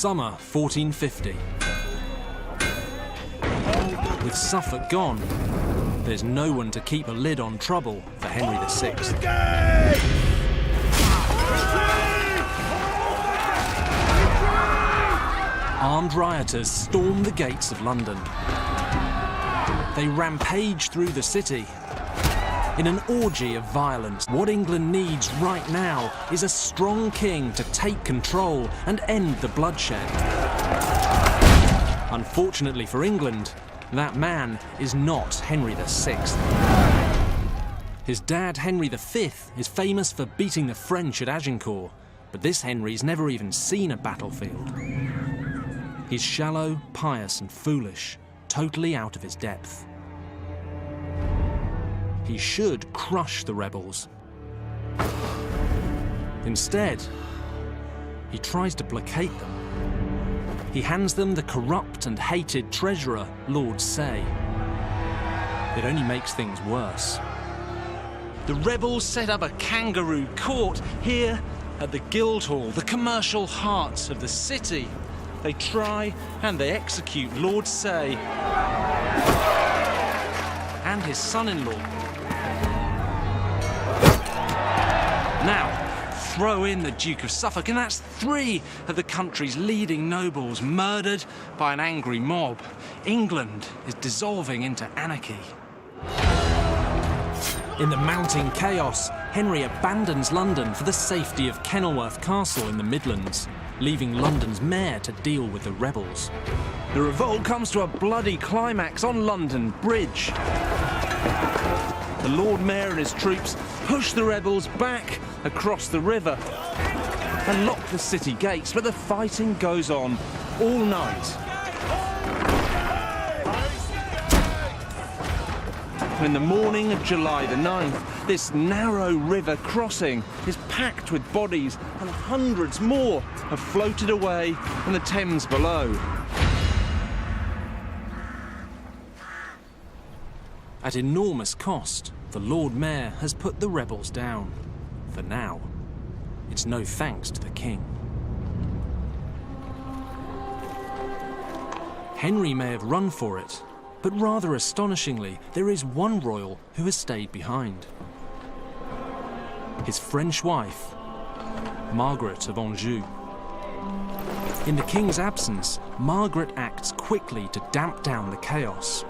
Summer 1450. With Suffolk gone, there's no one to keep a lid on trouble for Henry VI. Armed rioters storm the gates of London. They rampage through the city. In an orgy of violence, what England needs right now is a strong king to take control and end the bloodshed. Unfortunately for England, that man is not Henry VI. His dad, Henry V, is famous for beating the French at Agincourt, but this Henry's never even seen a battlefield. He's shallow, pious and foolish, totally out of his depth. He should crush the rebels. Instead, he tries to placate them. He hands them the corrupt and hated treasurer, Lord Say. It only makes things worse. The rebels set up a kangaroo court here at the Guildhall, the commercial heart of the city. They try and they execute Lord Say and his son-in-law. Now, throw in the Duke of Suffolk, and that's 3 of the country's leading nobles murdered by an angry mob. England is dissolving into anarchy. In the mounting chaos, Henry abandons London for the safety of Kenilworth Castle in the Midlands, leaving London's mayor to deal with the rebels. The revolt comes to a bloody climax on London Bridge. The Lord Mayor and his troops push the rebels back across the river and lock the city gates, but the fighting goes on all night. In the morning of July the 9th, this narrow river crossing is packed with bodies, and hundreds more have floated away in the Thames below. At enormous cost, the Lord Mayor has put the rebels down. For now, it's no thanks to the king. Henry may have run for it, but rather astonishingly, there is one royal who has stayed behind. His French wife, Margaret of Anjou. In the king's absence, Margaret acts quickly to damp down the chaos.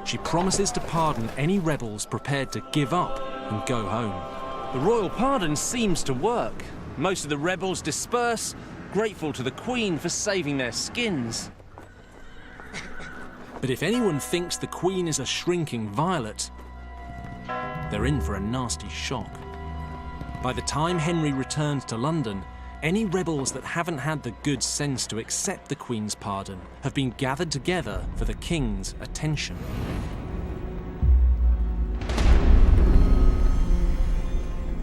She promises to pardon any rebels prepared to give up and go home. The royal pardon seems to work. Most of the rebels disperse, grateful to the Queen for saving their skins. But if anyone thinks the Queen is a shrinking violet, they're in for a nasty shock. By the time Henry returns to London, any rebels that haven't had the good sense to accept the Queen's pardon have been gathered together for the King's attention.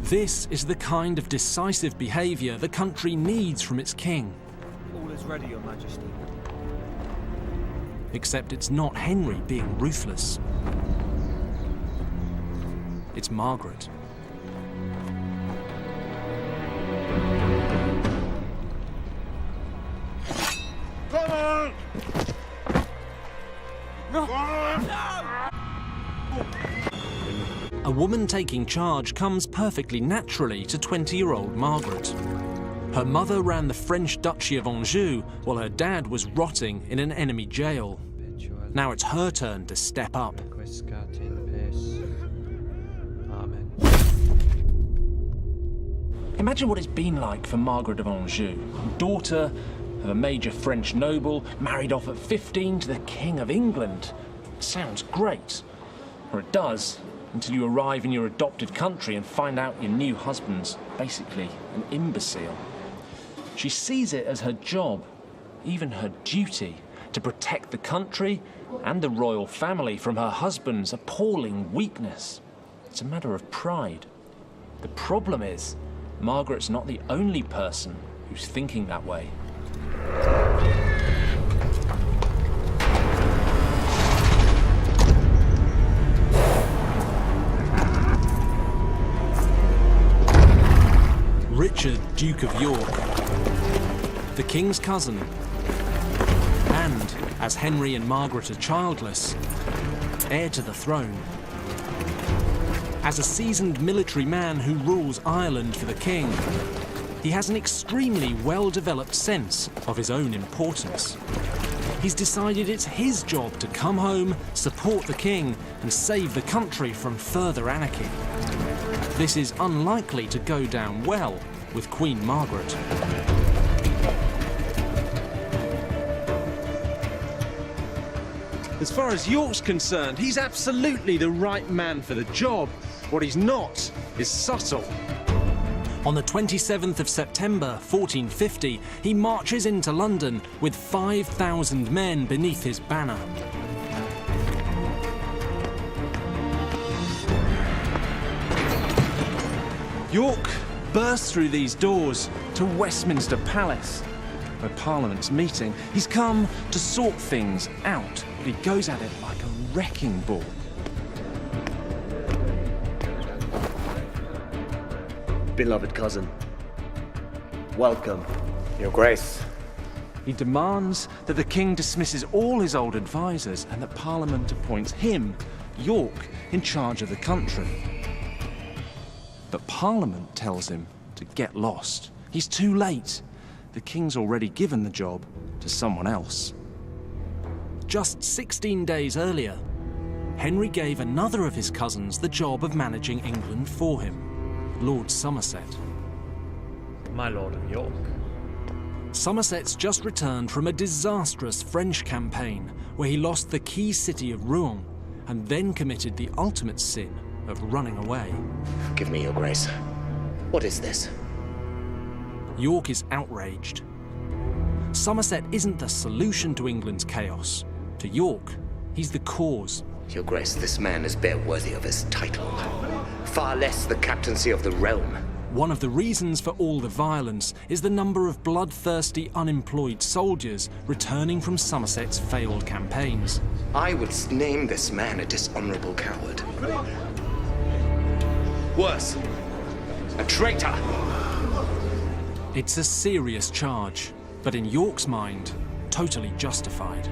This is the kind of decisive behaviour the country needs from its king. All is ready, Your Majesty. Except it's not Henry being ruthless. It's Margaret. Come on! No! A woman taking charge comes perfectly naturally to 20-year-old Margaret. Her mother ran the French Duchy of Anjou, while her dad was rotting in an enemy jail. Now it's her turn to step up. Imagine what it's been like for Margaret of Anjou, daughter of a major French noble, married off at 15 to the King of England. Sounds great. Or it does, until you arrive in your adopted country and find out your new husband's basically an imbecile. She sees it as her job, even her duty, to protect the country and the royal family from her husband's appalling weakness. It's a matter of pride. The problem is, Margaret's not the only person who's thinking that way. Richard, Duke of York, the king's cousin, and, as Henry and Margaret are childless, heir to the throne. As a seasoned military man who rules Ireland for the king, he has an extremely well-developed sense of his own importance. He's decided it's his job to come home, support the king, and save the country from further anarchy. This is unlikely to go down well with Queen Margaret. As far as York's concerned, he's absolutely the right man for the job. What he's not is subtle. On the 27th of September 1450, he marches into London with 5,000 men beneath his banner. York bursts through these doors to Westminster Palace, where Parliament's meeting. He's come to sort things out, but he goes at it like a wrecking ball. Beloved cousin, welcome. Your Grace. He demands that the king dismisses all his old advisors and that Parliament appoints him, York, in charge of the country. But Parliament tells him to get lost. He's too late. The king's already given the job to someone else. Just 16 days earlier, Henry gave another of his cousins the job of managing England for him, Lord Somerset. My Lord of York. Somerset's just returned from a disastrous French campaign where he lost the key city of Rouen and then committed the ultimate sin of running away. Forgive me, Your Grace. What is this? York is outraged. Somerset isn't the solution to England's chaos. To York, he's the cause. Your Grace, this man is bare worthy of his title. Far less the captaincy of the realm. One of the reasons for all the violence is the number of bloodthirsty unemployed soldiers returning from Somerset's failed campaigns. I would name this man a dishonorable coward. Worse, a traitor. It's a serious charge, but in York's mind, totally justified.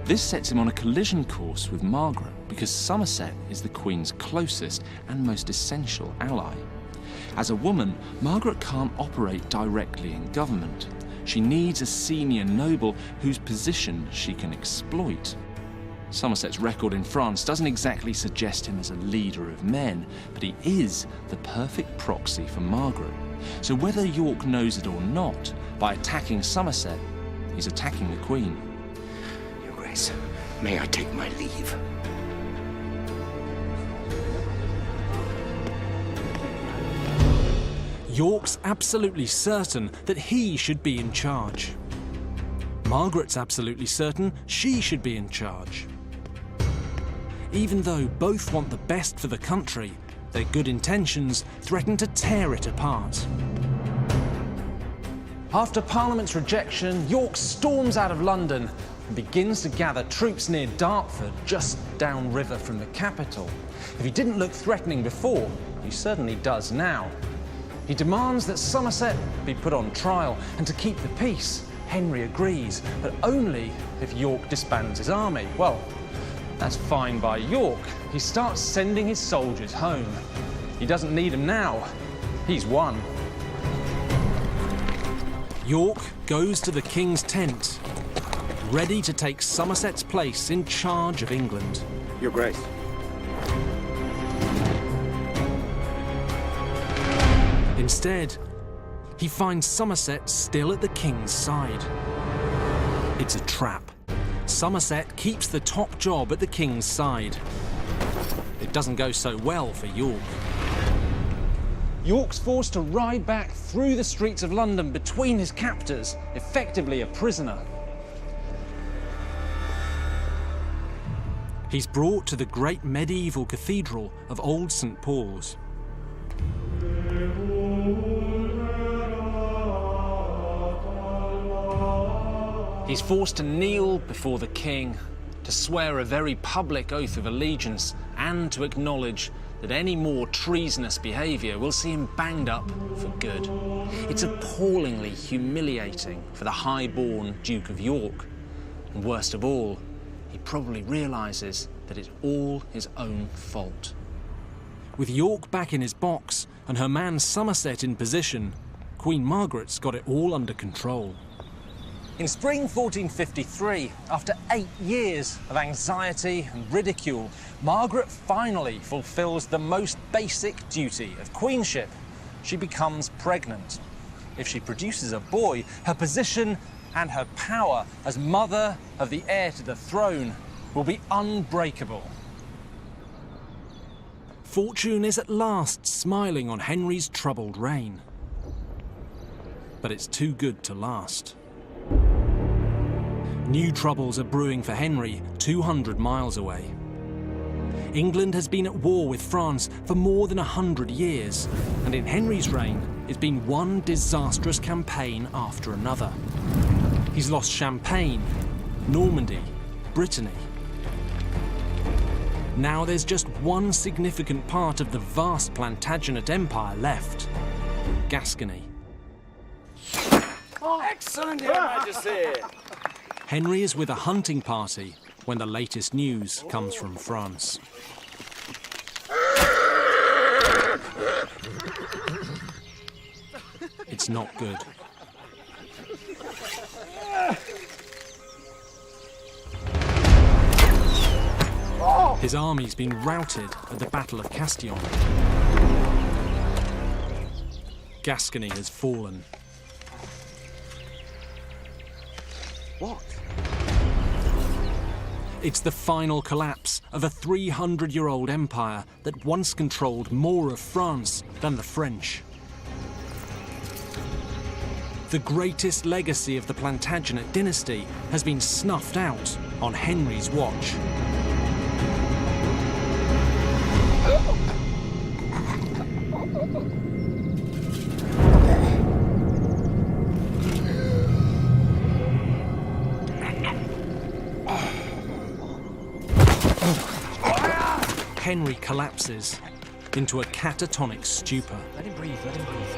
This sets him on a collision course with Margaret because Somerset is the Queen's closest and most essential ally. As a woman, Margaret can't operate directly in government. She needs a senior noble whose position she can exploit. Somerset's record in France doesn't exactly suggest him as a leader of men, but he is the perfect proxy for Margaret. So whether York knows it or not, by attacking Somerset, he's attacking the Queen. Your Grace, may I take my leave? York's absolutely certain that he should be in charge. Margaret's absolutely certain she should be in charge. Even though both want the best for the country, their good intentions threaten to tear it apart. After Parliament's rejection, York storms out of London and begins to gather troops near Dartford, just downriver from the capital. If he didn't look threatening before, he certainly does now. He demands that Somerset be put on trial, and to keep the peace, Henry agrees, but only if York disbands his army. Well, that's fine by York. He starts sending his soldiers home. He doesn't need them now. He's won. York goes to the king's tent, ready to take Somerset's place in charge of England. Your Grace. Instead, he finds Somerset still at the king's side. It's a trap. Somerset keeps the top job at the king's side. It doesn't go so well for York. York's forced to ride back through the streets of London between his captors, effectively a prisoner. He's brought to the great medieval cathedral of Old St. Paul's. He's forced to kneel before the king, to swear a very public oath of allegiance, and to acknowledge that any more treasonous behaviour will see him banged up for good. It's appallingly humiliating for the high-born Duke of York. And worst of all, he probably realises that it's all his own fault. With York back in his box and her man Somerset in position, Queen Margaret's got it all under control. In spring 1453, after 8 years of anxiety and ridicule, Margaret finally fulfills the most basic duty of queenship. She becomes pregnant. If she produces a boy, her position and her power as mother of the heir to the throne will be unbreakable. Fortune is at last smiling on Henry's troubled reign. But it's too good to last. New troubles are brewing for Henry 200 miles away. England has been at war with France for more than 100 years, and in Henry's reign, it's been one disastrous campaign after another. He's lost Champagne, Normandy, Brittany. Now there's just one significant part of the vast Plantagenet Empire left: Gascony. Excellent, Your Majesty! Henry is with a hunting party when the latest news comes from France. It's not good. His army's been routed at the Battle of Castillon. Gascony has fallen. What? It's the final collapse of a 300-year-old empire that once controlled more of France than the French. The greatest legacy of the Plantagenet dynasty has been snuffed out on Henry's watch. Henry collapses into a catatonic stupor. Let him breathe, let him breathe.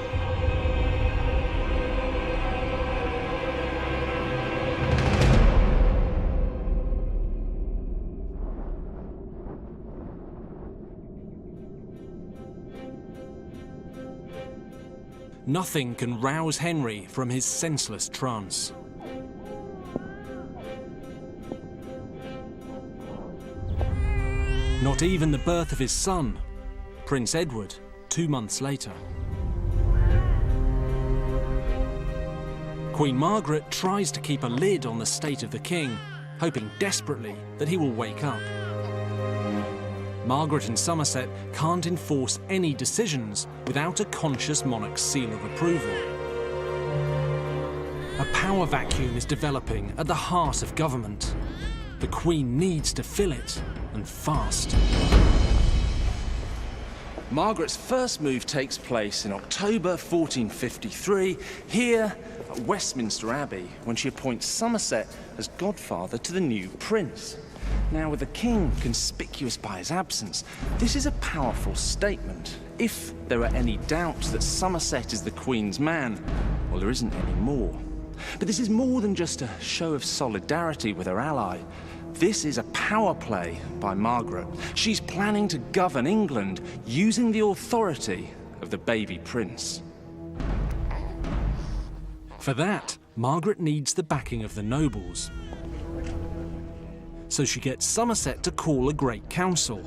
Nothing can rouse Henry from his senseless trance. Not even the birth of his son, Prince Edward, 2 months later. Queen Margaret tries to keep a lid on the state of the king, hoping desperately that he will wake up. Margaret and Somerset can't enforce any decisions without a conscious monarch's seal of approval. A power vacuum is developing at the heart of government. The Queen needs to fill it, and fast. Margaret's first move takes place in October 1453, here at Westminster Abbey, when she appoints Somerset as godfather to the new prince. Now, with the king conspicuous by his absence, this is a powerful statement. If there are any doubts that Somerset is the Queen's man, well, there isn't any more. But this is more than just a show of solidarity with her ally. This is a power play by Margaret. She's planning to govern England using the authority of the baby prince. For that, Margaret needs the backing of the nobles. So she gets Somerset to call a great council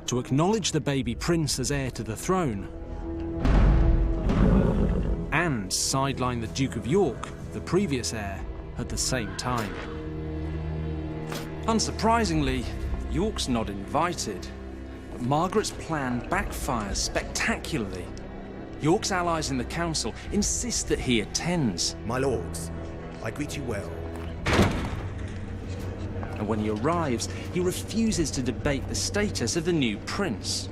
to acknowledge the baby prince as heir to the throne and sideline the Duke of York, the previous heir, at the same time. Unsurprisingly, York's not invited, but Margaret's plan backfires spectacularly. York's allies in the council insist that he attends. My lords, I greet you well. And when he arrives, he refuses to debate the status of the new prince.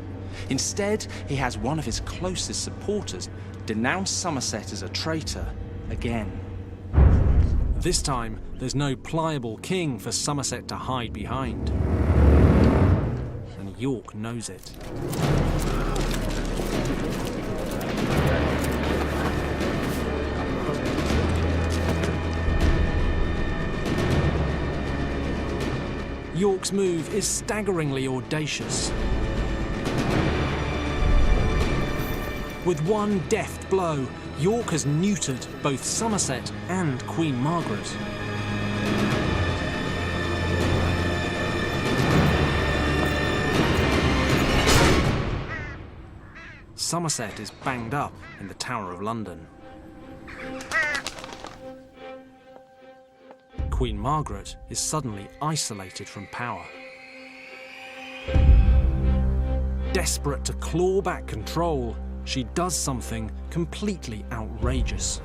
Instead, he has one of his closest supporters denounce Somerset as a traitor again. This time, there's no pliable king for Somerset to hide behind. And York knows it. York's move is staggeringly audacious. With one deft blow, York has neutered both Somerset and Queen Margaret. Somerset is banged up in the Tower of London. Queen Margaret is suddenly isolated from power. Desperate to claw back control, she does something completely outrageous.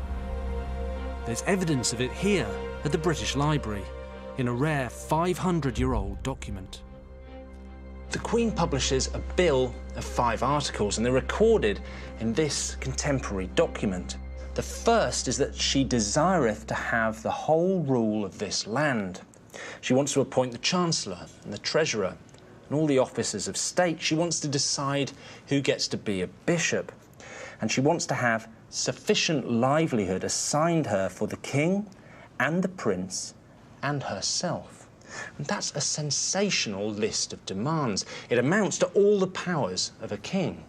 There's evidence of it here at the British Library, in a rare 500-year-old document. The Queen publishes a bill of 5 articles, and they're recorded in this contemporary document. The first is that she desireth to have the whole rule of this land. She wants to appoint the Chancellor and the Treasurer and all the officers of state. She wants to decide who gets to be a bishop. And she wants to have sufficient livelihood assigned her for the king and the prince and herself. And that's a sensational list of demands. It amounts to all the powers of a king.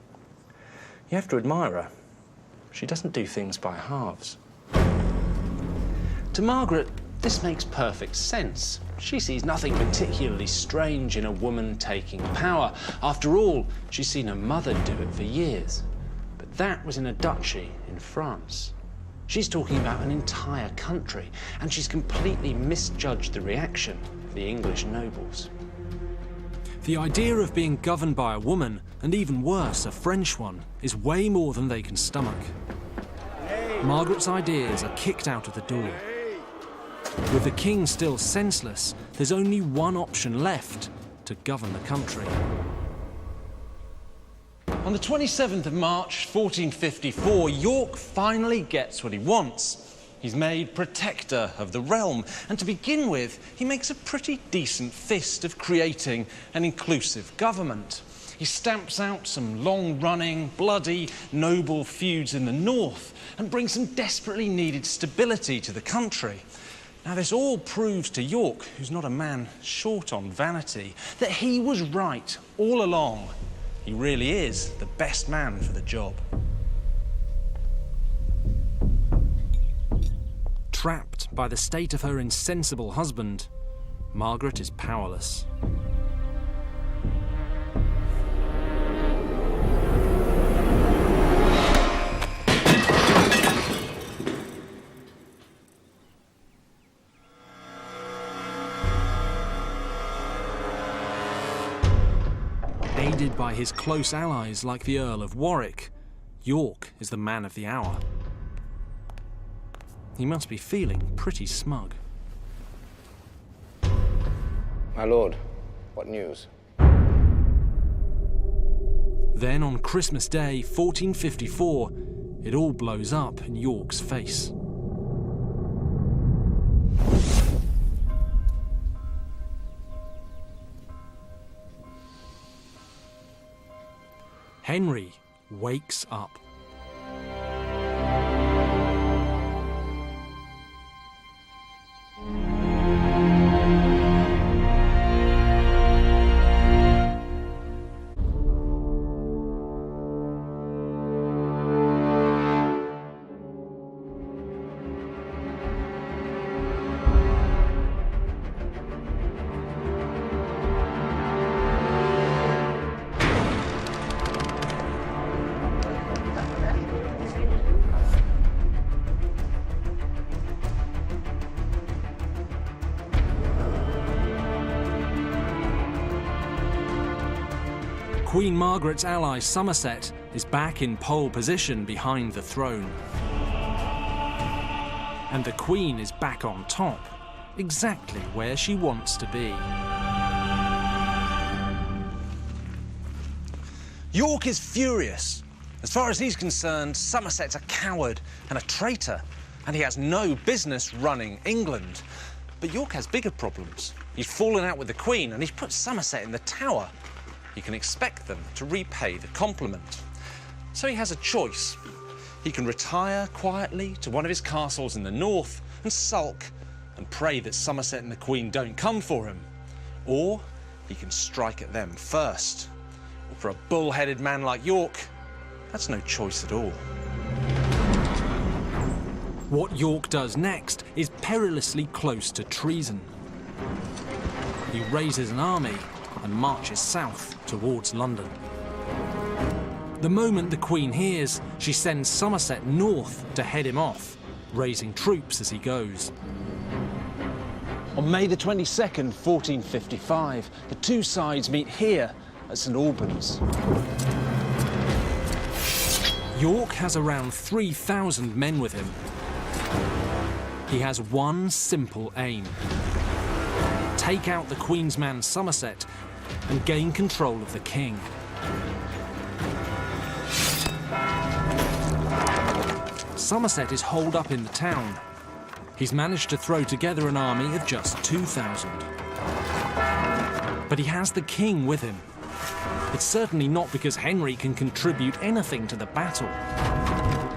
You have to admire her. She doesn't do things by halves. To Margaret, this makes perfect sense. She sees nothing particularly strange in a woman taking power. After all, she's seen her mother do it for years. But that was in a duchy in France. She's talking about an entire country, and she's completely misjudged the reaction of the English nobles. The idea of being governed by a woman, and even worse, a French one, is way more than they can stomach. Margaret's ideas are kicked out of the door. With the king still senseless, there's only one option left to govern the country. On the 27th of March, 1454, York finally gets what he wants. He's made protector of the realm, and to begin with, he makes a pretty decent fist of creating an inclusive government. He stamps out some long-running, bloody, noble feuds in the north and brings some desperately needed stability to the country. Now, this all proves to York, who's not a man short on vanity, that he was right all along. He really is the best man for the job. Trapped by the state of her insensible husband, Margaret is powerless. Aided by his close allies like the Earl of Warwick, York is the man of the hour. He must be feeling pretty smug. My lord, what news? Then on Christmas Day, 1454, it all blows up in York's face. Henry wakes up. Queen Margaret's ally Somerset is back in pole position behind the throne. And the Queen is back on top, exactly where she wants to be. York is furious. As far as he's concerned, Somerset's a coward and a traitor, and he has no business running England. But York has bigger problems. He's fallen out with the Queen, and he's put Somerset in the Tower. he can expect them to repay the compliment. So he has a choice. He can retire quietly to one of his castles in the north and sulk and pray that Somerset and the Queen don't come for him. Or he can strike at them first. Well, for a bull-headed man like York, that's no choice at all. What York does next is perilously close to treason. He raises an army and marches south towards London. The moment the Queen hears, she sends Somerset north to head him off, raising troops as he goes. On May the 22nd, 1455, the two sides meet here at St Albans. York has around 3,000 men with him. He has one simple aim: take out the Queen's man Somerset and gain control of the king. Somerset is holed up in the town. He's managed to throw together an army of just 2,000. But he has the king with him. It's certainly not because Henry can contribute anything to the battle.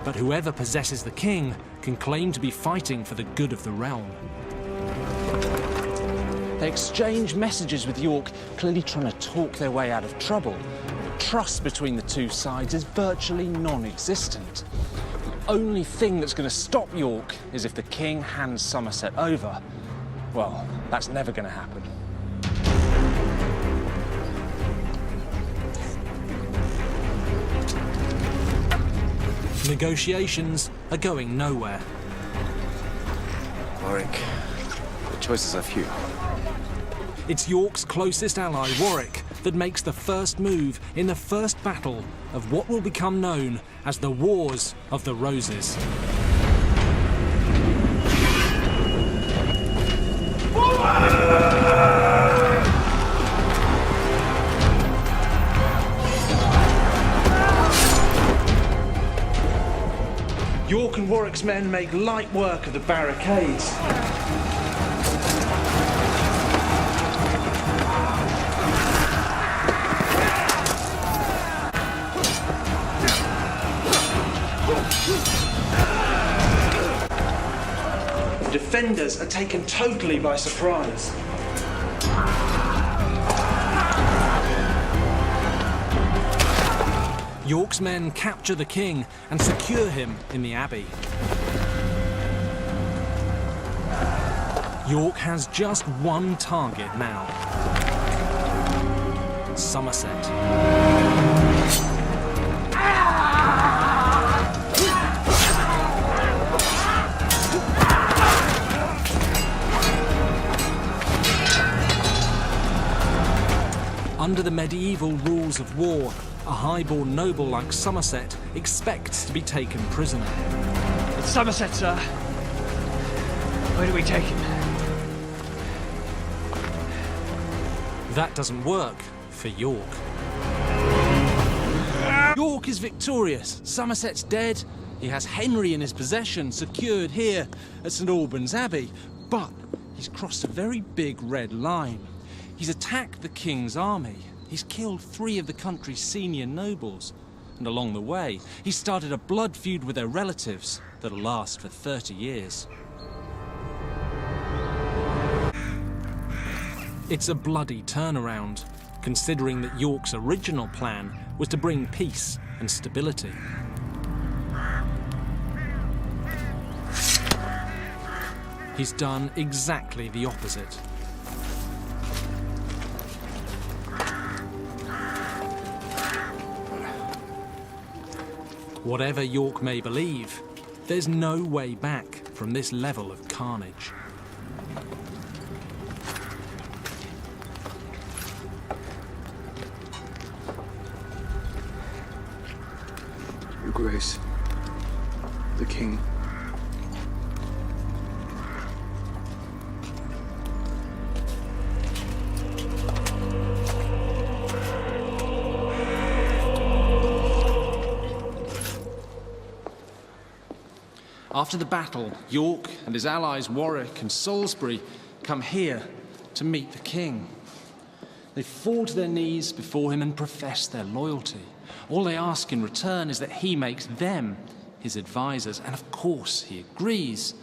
But whoever possesses the king can claim to be fighting for the good of the realm. They exchange messages with York, clearly trying to talk their way out of trouble. But trust between the two sides is virtually non-existent. The only thing that's going to stop York is if the king hands Somerset over. Well, that's never going to happen. Negotiations are going nowhere. Warwick, the choices are few. It's York's closest ally, Warwick, that makes the first move in the first battle of what will become known as the Wars of the Roses. York and Warwick's men make light work of the barricades. The defenders are taken totally by surprise. York's men capture the king and secure him in the abbey. York has just one target now: Somerset. Under the medieval rules of war, a high-born noble like Somerset expects to be taken prisoner. It's Somerset, sir. Where do we take him? That doesn't work for York. York is victorious. Somerset's dead. He has Henry in his possession, secured here at St Albans Abbey. But he's crossed a very big red line. He's attacked the king's army. He's killed 3 of the country's senior nobles. And along the way, he started a blood feud with their relatives that'll last for 30 years. It's a bloody turnaround, considering that York's original plan was to bring peace and stability. He's done exactly the opposite. Whatever York may believe, there's no way back from this level of carnage. Your Grace, the King. After the battle, York and his allies Warwick and Salisbury come here to meet the king. They fall to their knees before him and profess their loyalty. All they ask in return is that he makes them his advisors, and of course he agrees.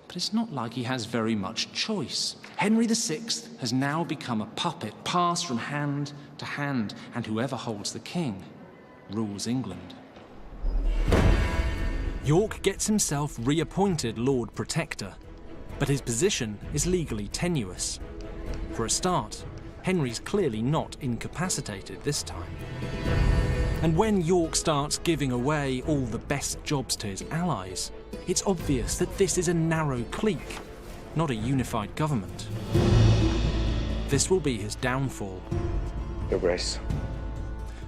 But it's not like he has very much choice. Henry VI has now become a puppet, passed from hand to hand, and whoever holds the king rules England. York gets himself reappointed Lord Protector, but his position is legally tenuous. For a start, Henry's clearly not incapacitated this time. And when York starts giving away all the best jobs to his allies, it's obvious that this is a narrow clique, not a unified government. This will be his downfall. Your Grace.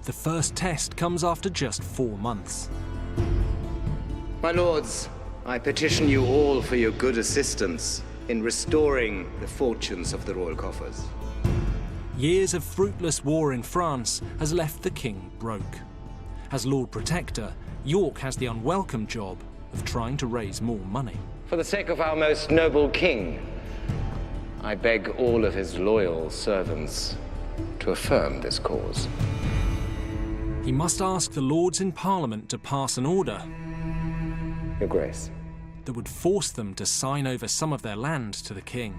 The first test comes after just 4 months. My lords, I petition you all for your good assistance in restoring the fortunes of the royal coffers. Years of fruitless war in France has left the king broke. As Lord Protector, York has the unwelcome job of trying to raise more money. For the sake of our most noble king, I beg all of his loyal servants to affirm this cause. He must ask the Lords in Parliament to pass an order Your Grace. that would force them to sign over some of their land to the king.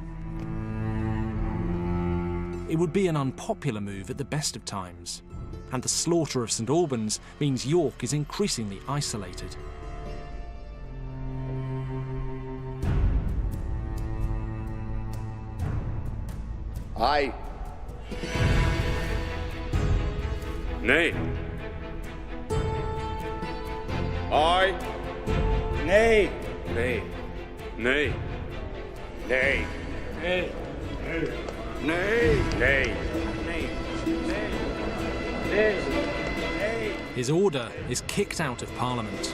It would be an unpopular move at the best of times, and the slaughter of St. Albans means York is increasingly isolated. Aye. Nay. Aye. Nay. Nay. Nay. Nay. Nay. Nay. Nay. His order is kicked out of Parliament.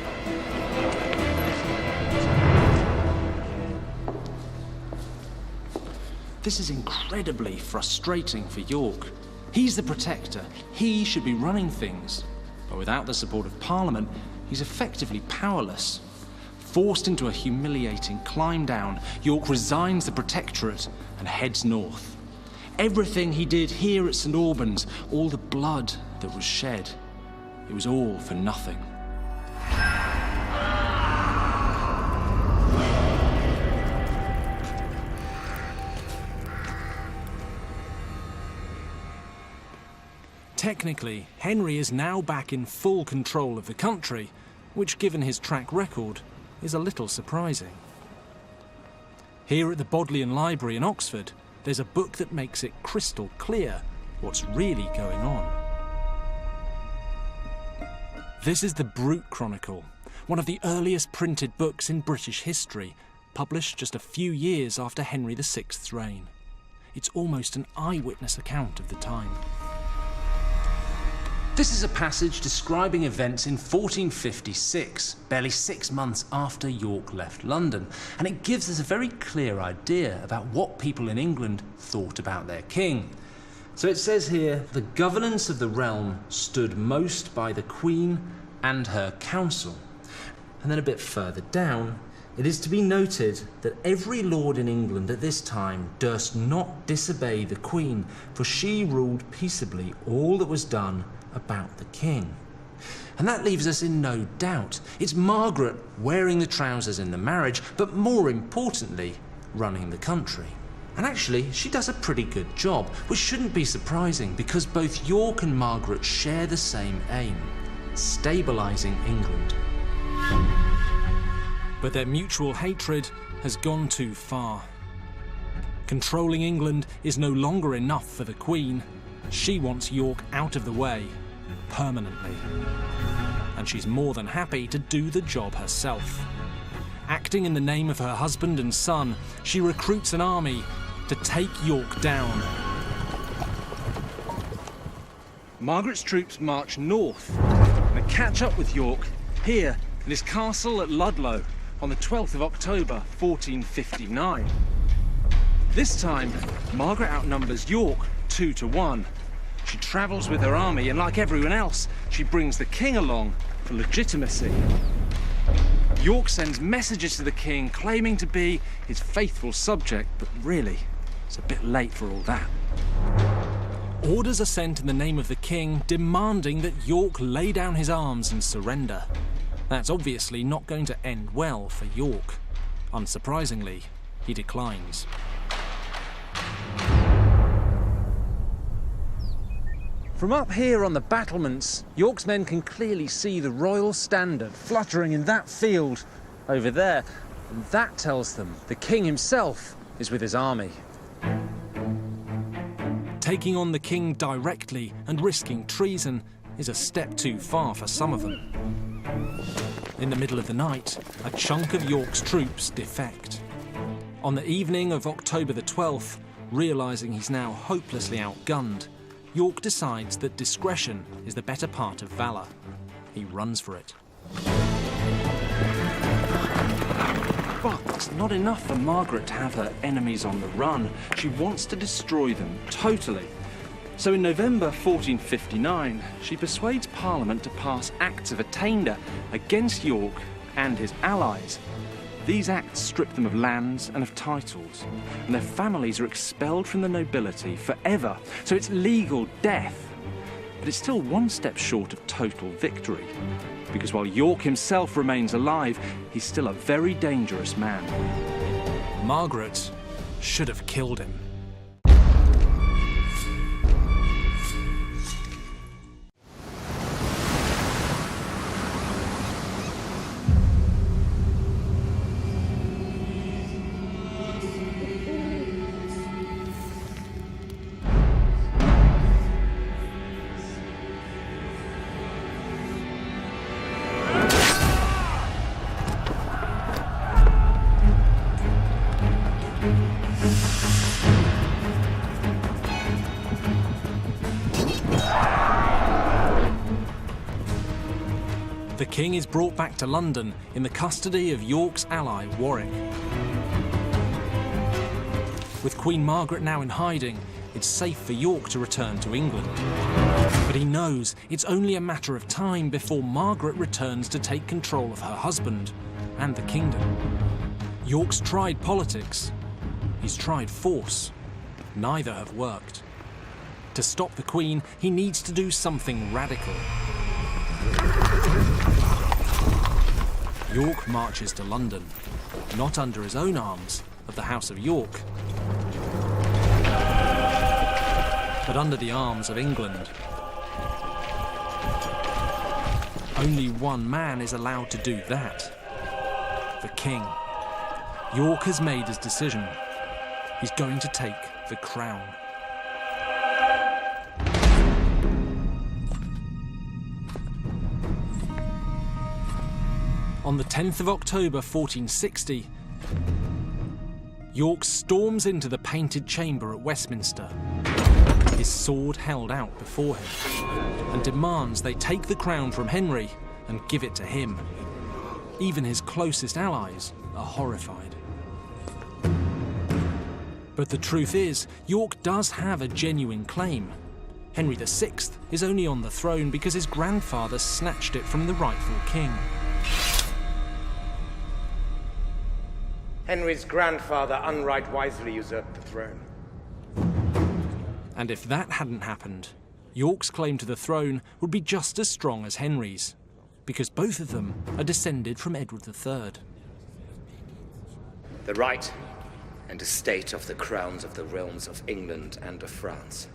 This is incredibly frustrating for York. He's the protector. He should be running things. But without the support of Parliament, he's effectively powerless. Forced into a humiliating climb down, York resigns the protectorate and heads north. Everything he did here at St. Albans, all the blood that was shed, it was all for nothing. Technically, Henry is now back in full control of the country, which, given his track record, is a little surprising. Here at the Bodleian Library in Oxford, there's a book that makes it crystal clear what's really going on. This is the Brute Chronicle, one of the earliest printed books in British history, published just a few years after Henry VI's reign. It's almost an eyewitness account of the time. This is a passage describing events in 1456, barely 6 months after York left London, and it gives us a very clear idea about what people in England thought about their king. So it says here, the governance of the realm stood most by the Queen and her council. And then a bit further down, it is to be noted that every lord in England at this time durst not disobey the Queen, for she ruled peaceably all that was done about the king. And that leaves us in no doubt. It's Margaret wearing the trousers in the marriage, but more importantly, running the country. And actually, she does a pretty good job, which shouldn't be surprising because both York and Margaret share the same aim, stabilising England. But their mutual hatred has gone too far. Controlling England is no longer enough for the Queen. She wants York out of the way, permanently. And she's more than happy to do the job herself. Acting in the name of her husband and son, she recruits an army to take York down. Margaret's troops march north and they catch up with York here in his castle at Ludlow on the 12th of October, 1459. This time, Margaret outnumbers York 2-1. She travels with her army, and like everyone else, she brings the king along for legitimacy. York sends messages to the king claiming to be his faithful subject, but really, it's a bit late for all that. Orders are sent in the name of the king, demanding that York lay down his arms and surrender. That's obviously not going to end well for York. Unsurprisingly, he declines. From up here on the battlements, York's men can clearly see the royal standard fluttering in that field over there. And that tells them the king himself is with his army. Taking on the king directly and risking treason is a step too far for some of them. In the middle of the night, a chunk of York's troops defect. On the evening of October the 12th, realising he's now hopelessly outgunned, York decides that discretion is the better part of valour. He runs for it. But it's not enough for Margaret to have her enemies on the run. She wants to destroy them totally. So in November 1459, she persuades Parliament to pass Acts of Attainder against York and his allies. These acts strip them of lands and of titles, and their families are expelled from the nobility forever, so it's legal death. But it's still one step short of total victory, because while York himself remains alive, he's still a very dangerous man. Margaret should have killed him. The king is brought back to London in the custody of York's ally, Warwick. With Queen Margaret now in hiding, it's safe for York to return to England. But he knows it's only a matter of time before Margaret returns to take control of her husband and the kingdom. York's tried politics. He's tried force. Neither have worked. To stop the Queen, he needs to do something radical. York marches to London, not under his own arms of the House of York, but under the arms of England. Only one man is allowed to do that: the king. York has made his decision. He's going to take the crown. On the 10th of October 1460, York storms into the Painted Chamber at Westminster, his sword held out before him, and demands they take the crown from Henry and give it to him. Even his closest allies are horrified. But the truth is, York does have a genuine claim. Henry VI is only on the throne because his grandfather snatched it from the rightful king. Henry's grandfather unrightwisely usurped the throne. And if that hadn't happened, York's claim to the throne would be just as strong as Henry's, because both of them are descended from Edward III. The right and estate of the crowns of the realms of England and of France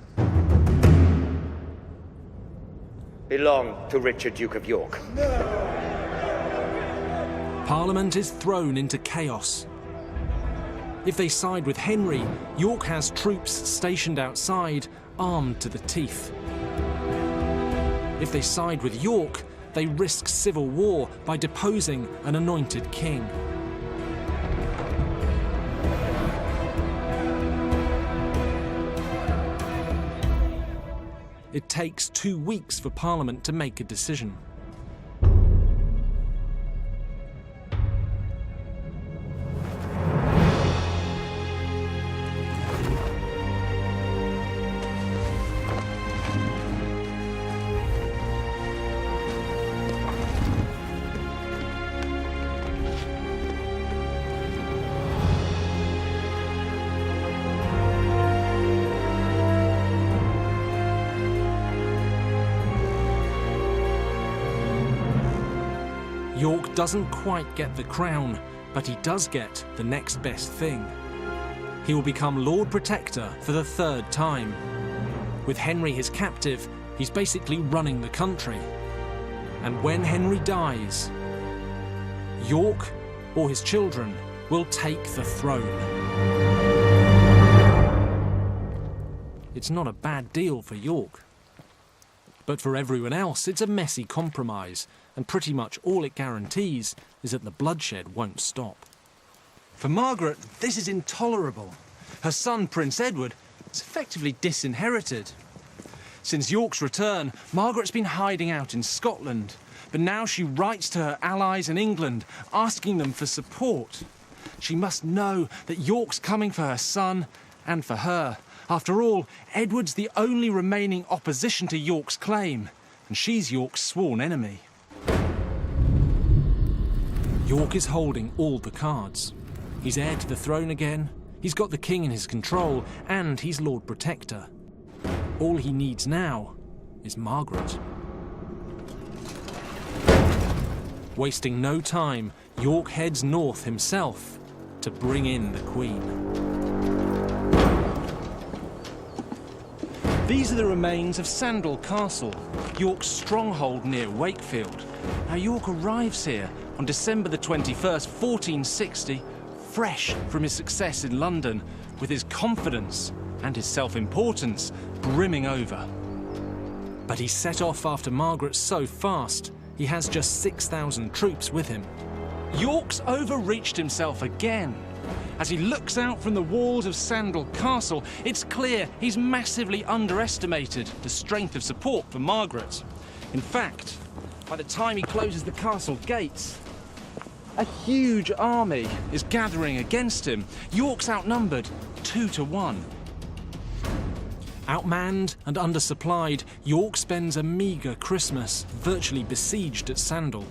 belong to Richard, Duke of York. Parliament is thrown into chaos. If they side with Henry, York has troops stationed outside, armed to the teeth. If they side with York, they risk civil war by deposing an anointed king. It takes 2 weeks for Parliament to make a decision. York doesn't quite get the crown, but he does get the next best thing. He will become Lord Protector for the 3rd time. With Henry his captive, he's basically running the country. And when Henry dies, York or his children will take the throne. It's not a bad deal for York. But for everyone else, it's a messy compromise, and pretty much all it guarantees is that the bloodshed won't stop. For Margaret, this is intolerable. Her son, Prince Edward, is effectively disinherited. Since York's return, Margaret's been hiding out in Scotland, but now she writes to her allies in England, asking them for support. She must know that York's coming for her son and for her. After all, Edward's the only remaining opposition to York's claim, and she's York's sworn enemy. York is holding all the cards. He's heir to the throne again, he's got the king in his control, and he's Lord Protector. All he needs now is Margaret. Wasting no time, York heads north himself to bring in the Queen. These are the remains of Sandal Castle, York's stronghold near Wakefield. Now York arrives here on December the 21st, 1460, fresh from his success in London, with his confidence and his self-importance brimming over. But he set off after Margaret so fast, he has just 6,000 troops with him. York's overreached himself again. As he looks out from the walls of Sandal Castle, it's clear he's massively underestimated the strength of support for Margaret. In fact, by the time he closes the castle gates, a huge army is gathering against him. York's outnumbered 2 to 1. Outmanned and undersupplied, York spends a meagre Christmas, virtually besieged at Sandal.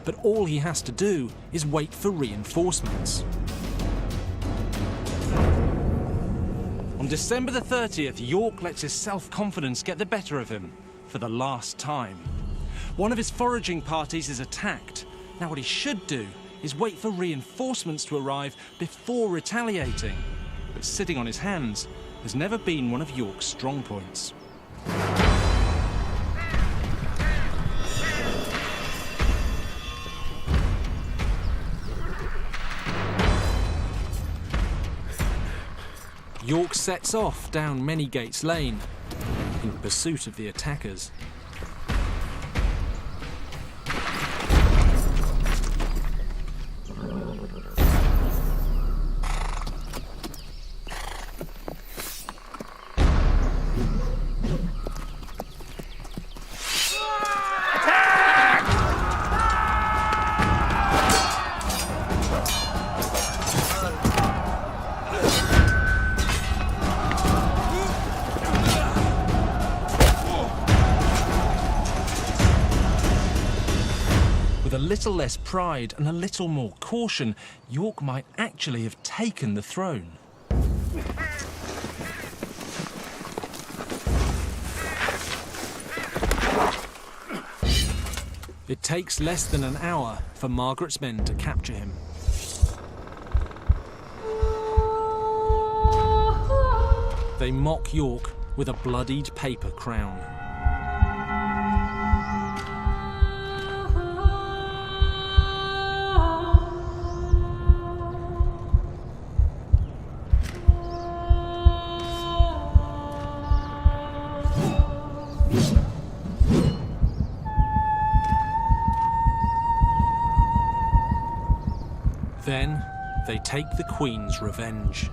But all he has to do is wait for reinforcements. On December the 30th, York lets his self-confidence get the better of him for the last time. One of his foraging parties is attacked. Now what he should do is wait for reinforcements to arrive before retaliating. But sitting on his hands has never been one of York's strong points. York sets off down Manygates Lane in pursuit of the attackers. With a little less pride and a little more caution, York might actually have taken the throne. It takes less than an hour for Margaret's men to capture him. They mock York with a bloodied paper crown. Then, they take the Queen's revenge.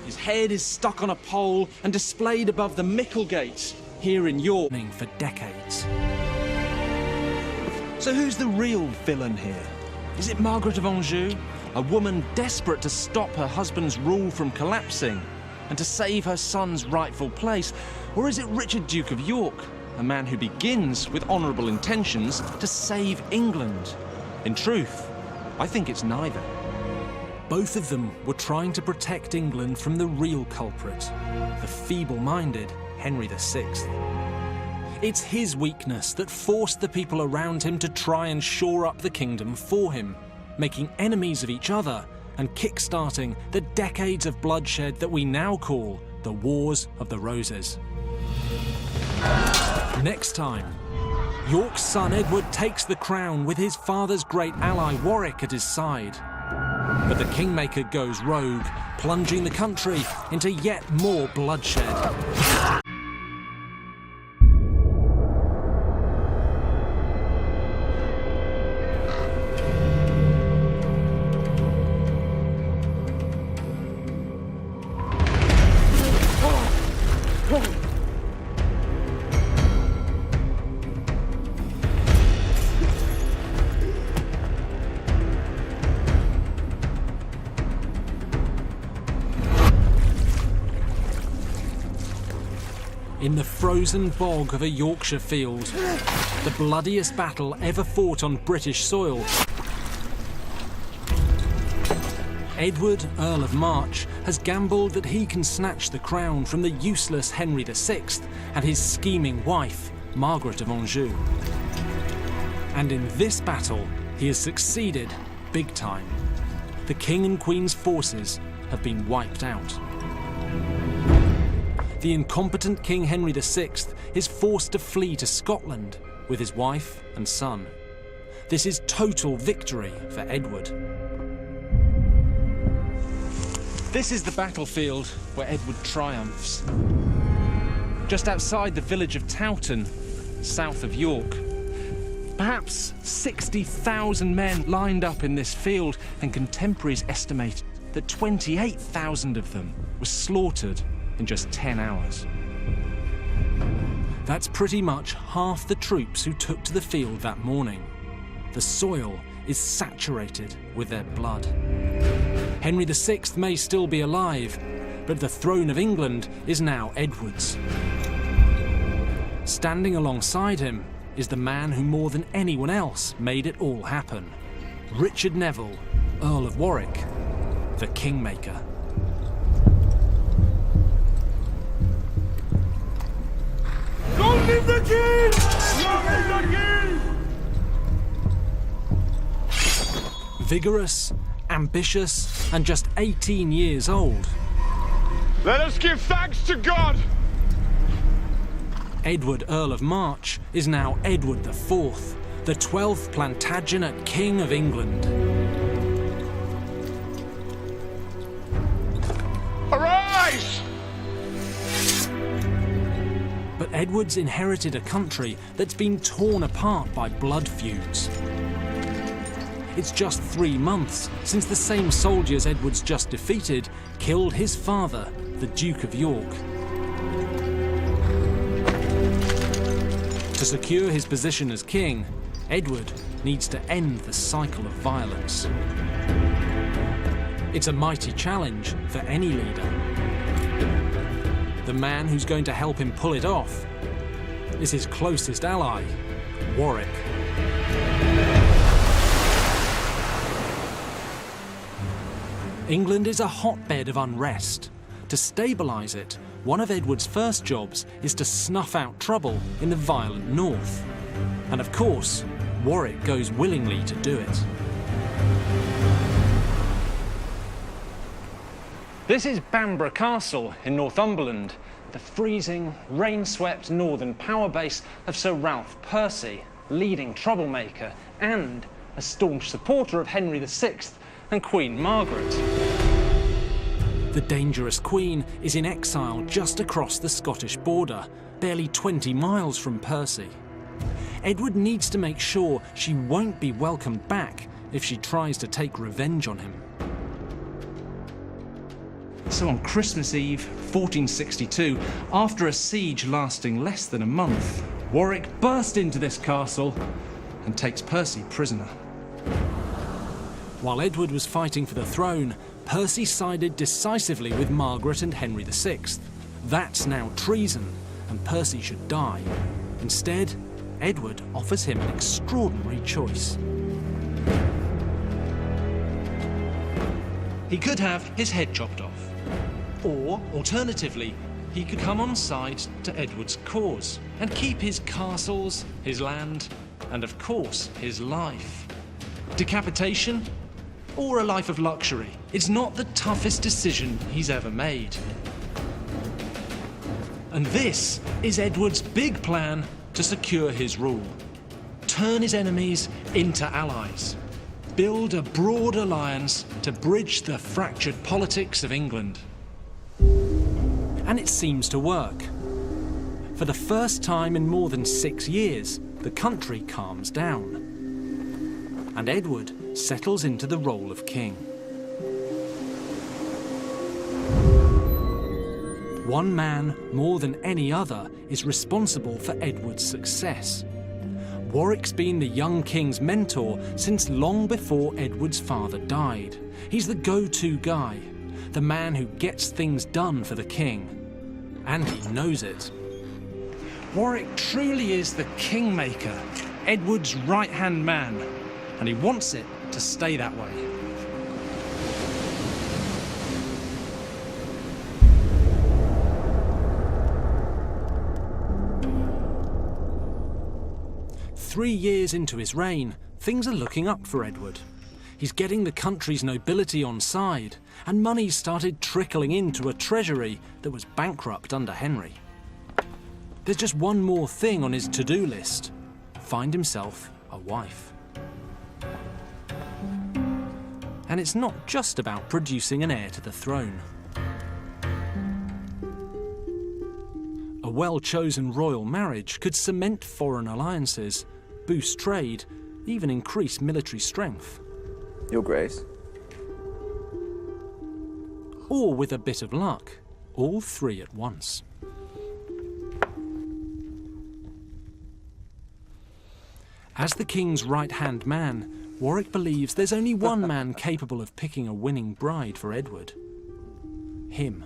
His head is stuck on a pole and displayed above the Micklegate, here in York, for decades. So who's the real villain here? Is it Margaret of Anjou, a woman desperate to stop her husband's rule from collapsing and to save her son's rightful place? Or is it Richard, Duke of York, a man who begins with honourable intentions to save England? In truth, I think it's neither. Both of them were trying to protect England from the real culprit, the feeble-minded Henry VI. It's his weakness that forced the people around him to try and shore up the kingdom for him, making enemies of each other and kick-starting the decades of bloodshed that we now call the Wars of the Roses. Next time, York's son Edward takes the crown with his father's great ally Warwick at his side. But the Kingmaker goes rogue, plunging the country into yet more bloodshed. In the frozen bog of a Yorkshire field, the bloodiest battle ever fought on British soil, Edward, Earl of March, has gambled that he can snatch the crown from the useless Henry VI and his scheming wife, Margaret of Anjou. And in this battle, he has succeeded big time. The King and Queen's forces have been wiped out. The incompetent King Henry VI is forced to flee to Scotland with his wife and son. This is total victory for Edward. This is the battlefield where Edward triumphs. Just outside the village of Towton, south of York. Perhaps 60,000 men lined up in this field, and contemporaries estimate that 28,000 of them were slaughtered in just 10 hours. That's pretty much half the troops who took to the field that morning. The soil is saturated with their blood. Henry VI may still be alive, but the throne of England is now Edward's. Standing alongside him is the man who more than anyone else made it all happen. Richard Neville, Earl of Warwick, the Kingmaker. Long live the King! Long live the King! Vigorous, ambitious, and just 18 years old. Let us give thanks to God! Edward, Earl of March, is now Edward IV, the 12th Plantagenet King of England. Arise! But Edward's inherited a country that's been torn apart by blood feuds. It's just 3 months since the same soldiers Edward's just defeated killed his father, the Duke of York. To secure his position as king, Edward needs to end the cycle of violence. It's a mighty challenge for any leader. The man who's going to help him pull it off is his closest ally, Warwick. England is a hotbed of unrest. To stabilise it, one of Edward's first jobs is to snuff out trouble in the violent north. And of course, Warwick goes willingly to do it. This is Bamborough Castle in Northumberland, the freezing, rain-swept northern power base of Sir Ralph Percy, leading troublemaker and a staunch supporter of Henry VI and Queen Margaret. The dangerous Queen is in exile just across the Scottish border, barely 20 miles from Percy. Edward needs to make sure she won't be welcomed back if she tries to take revenge on him. So on Christmas Eve, 1462, after a siege lasting less than a month, Warwick burst into this castle and takes Percy prisoner. While Edward was fighting for the throne, Percy sided decisively with Margaret and Henry VI. That's now treason, and Percy should die. Instead, Edward offers him an extraordinary choice. He could have his head chopped off. Or, alternatively, he could come on side to Edward's cause and keep his castles, his land, and of course, his life. Decapitation or a life of luxury? It's not the toughest decision he's ever made. And this is Edward's big plan to secure his rule. Turn his enemies into allies. Build a broad alliance to bridge the fractured politics of England. And it seems to work. For the first time in more than 6 years, the country calms down. And Edward settles into the role of king. One man, more than any other, is responsible for Edward's success. Warwick's been the young king's mentor since long before Edward's father died. He's the go-to guy, the man who gets things done for the king. And he knows it. Warwick truly is the kingmaker, Edward's right-hand man, and he wants it to stay that way. Three years into his reign, things are looking up for Edward. He's getting the country's nobility on side, and money started trickling into a treasury that was bankrupt under Henry. There's just one more thing on his to-do list: find himself a wife. And it's not just about producing an heir to the throne. A well-chosen royal marriage could cement foreign alliances, boost trade, even increase military strength. Your Grace. Or, with a bit of luck, all three at once. As the king's right-hand man, Warwick believes there's only one man capable of picking a winning bride for Edward. Him.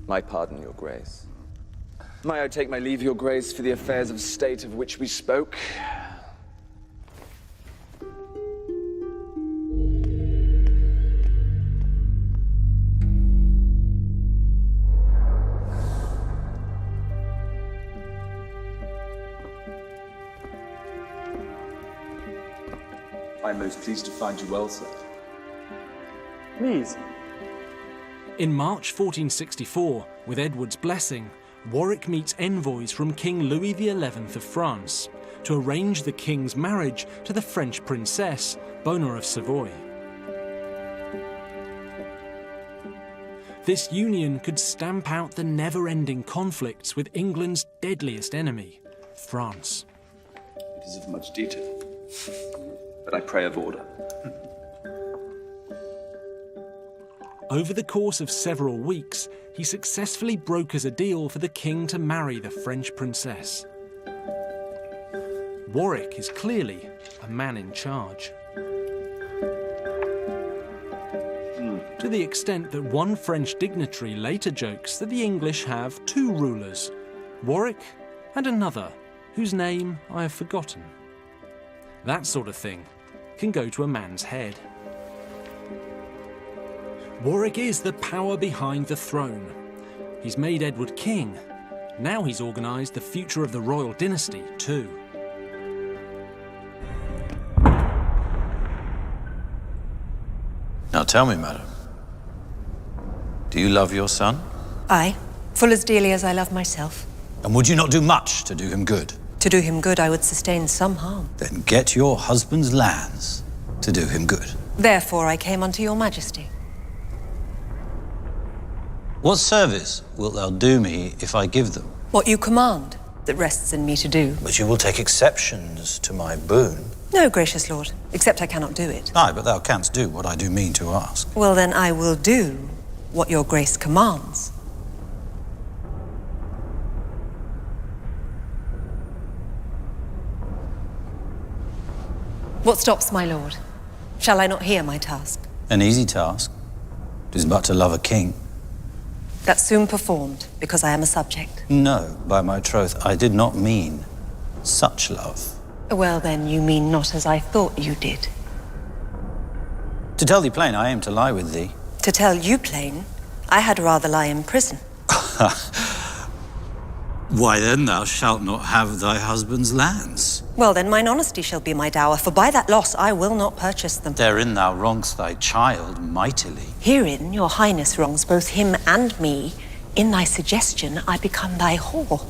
My pardon, Your Grace. May I take my leave, Your Grace, for the affairs of state of which we spoke? I'm most pleased to find you well, sir. Please. In March 1464, with Edward's blessing, Warwick meets envoys from King Louis XI of France to arrange the king's marriage to the French princess, Bona of Savoy. This union could stamp out the never-ending conflicts with England's deadliest enemy, France. It is of much detail, but I pray of order. Over the course of several weeks, he successfully brokers a deal for the king to marry the French princess. Warwick is clearly a man in charge. To the extent that one French dignitary later jokes that the English have two rulers, Warwick and another, whose name I have forgotten. That sort of thing can go to a man's head. Warwick is the power behind the throne. He's made Edward king. Now he's organised the future of the royal dynasty too. Now tell me, madam, do you love your son? Aye, full as dearly as I love myself. And would you not do much to do him good? To do him good, I would sustain some harm. Then get your husband's lands to do him good. Therefore I came unto your majesty. What service wilt thou do me if I give them? What you command, that rests in me to do. But you will take exceptions to my boon. No, gracious lord, except I cannot do it. Aye, but thou canst do what I do mean to ask. Well, then I will do what your grace commands. What stops, my lord? Shall I not hear my task? An easy task. It is but to love a king. That's soon performed, because I am a subject. No, by my troth, I did not mean Such love. Well, then, you mean not as I thought you did. To tell thee plain, I aim to lie with thee. To tell you plain, I had rather lie in prison. Why then thou shalt not have thy husband's lands. Well, then, mine honesty shall be my dower, for by that loss I will not purchase them. Therein thou wrongst thy child mightily. Herein your highness wrongs both him and me. In thy suggestion, I become thy whore.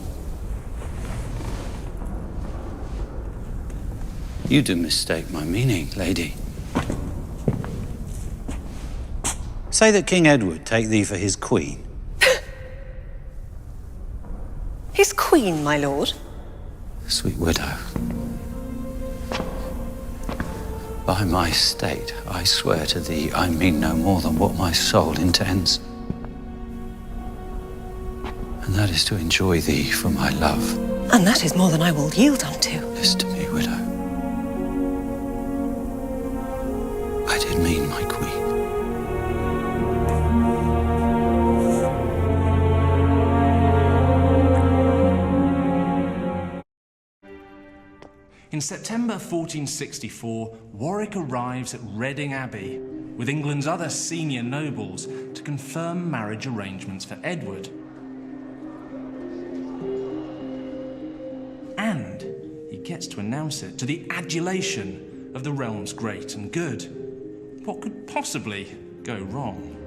You do mistake my meaning, lady. Say that King Edward take thee for his queen. His queen, my lord? Sweet widow. By my state, I swear to thee, I mean no more than what my soul intends. And that is to enjoy thee for my love. And that is more than I will yield unto. Listen to me, widow. I did mean my queen. In September 1464, Warwick arrives at Reading Abbey with England's other senior nobles to confirm marriage arrangements for Edward. And he gets to announce it to the adulation of the realm's great and good. What could possibly go wrong?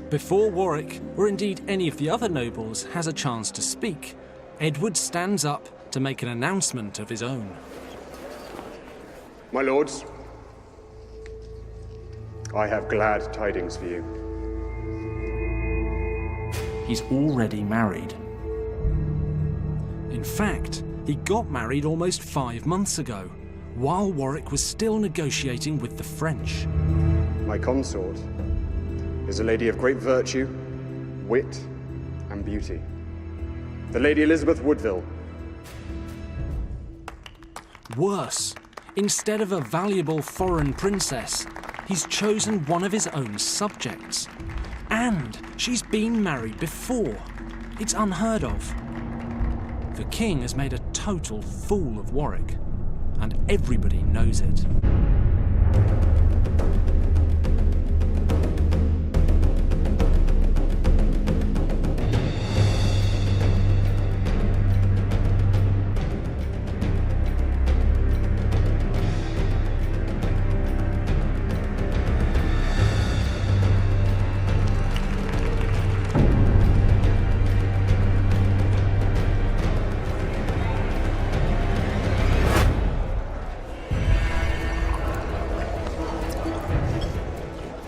Before Warwick, or indeed any of the other nobles, has a chance to speak, Edward stands up to make an announcement of his own. My lords, I have glad tidings for you. He's already married. In fact, he got married almost 5 months ago, while Warwick was still negotiating with the French. My consort is a lady of great virtue, wit, and beauty. The Lady Elizabeth Woodville. Worse, instead of a valuable foreign princess, he's chosen one of his own subjects. And she's been married before. It's unheard of. The king has made a total fool of Warwick, and everybody knows it.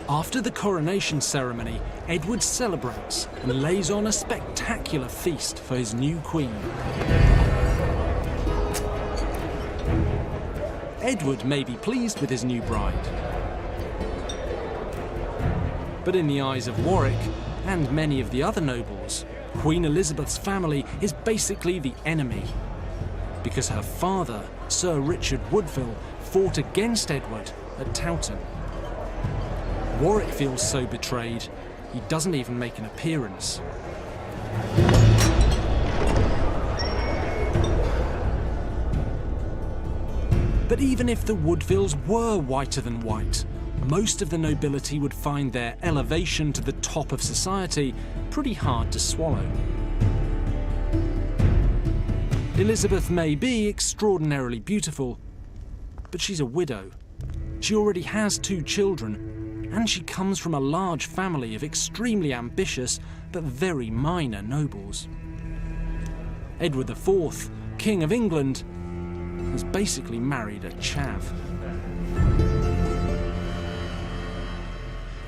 After the coronation ceremony, Edward celebrates and lays on a spectacular feast for his new queen. Edward may be pleased with his new bride, but in the eyes of Warwick and many of the other nobles, Queen Elizabeth's family is basically the enemy, because her father, Sir Richard Woodville, fought against Edward at Towton. Warwick feels so betrayed, he doesn't even make an appearance. But even if the Woodvilles were whiter than white, most of the nobility would find their elevation to the top of society pretty hard to swallow. Elizabeth may be extraordinarily beautiful, but she's a widow. She already has 2 children, and she comes from a large family of extremely ambitious but very minor nobles. Edward IV, King of England, has basically married a chav.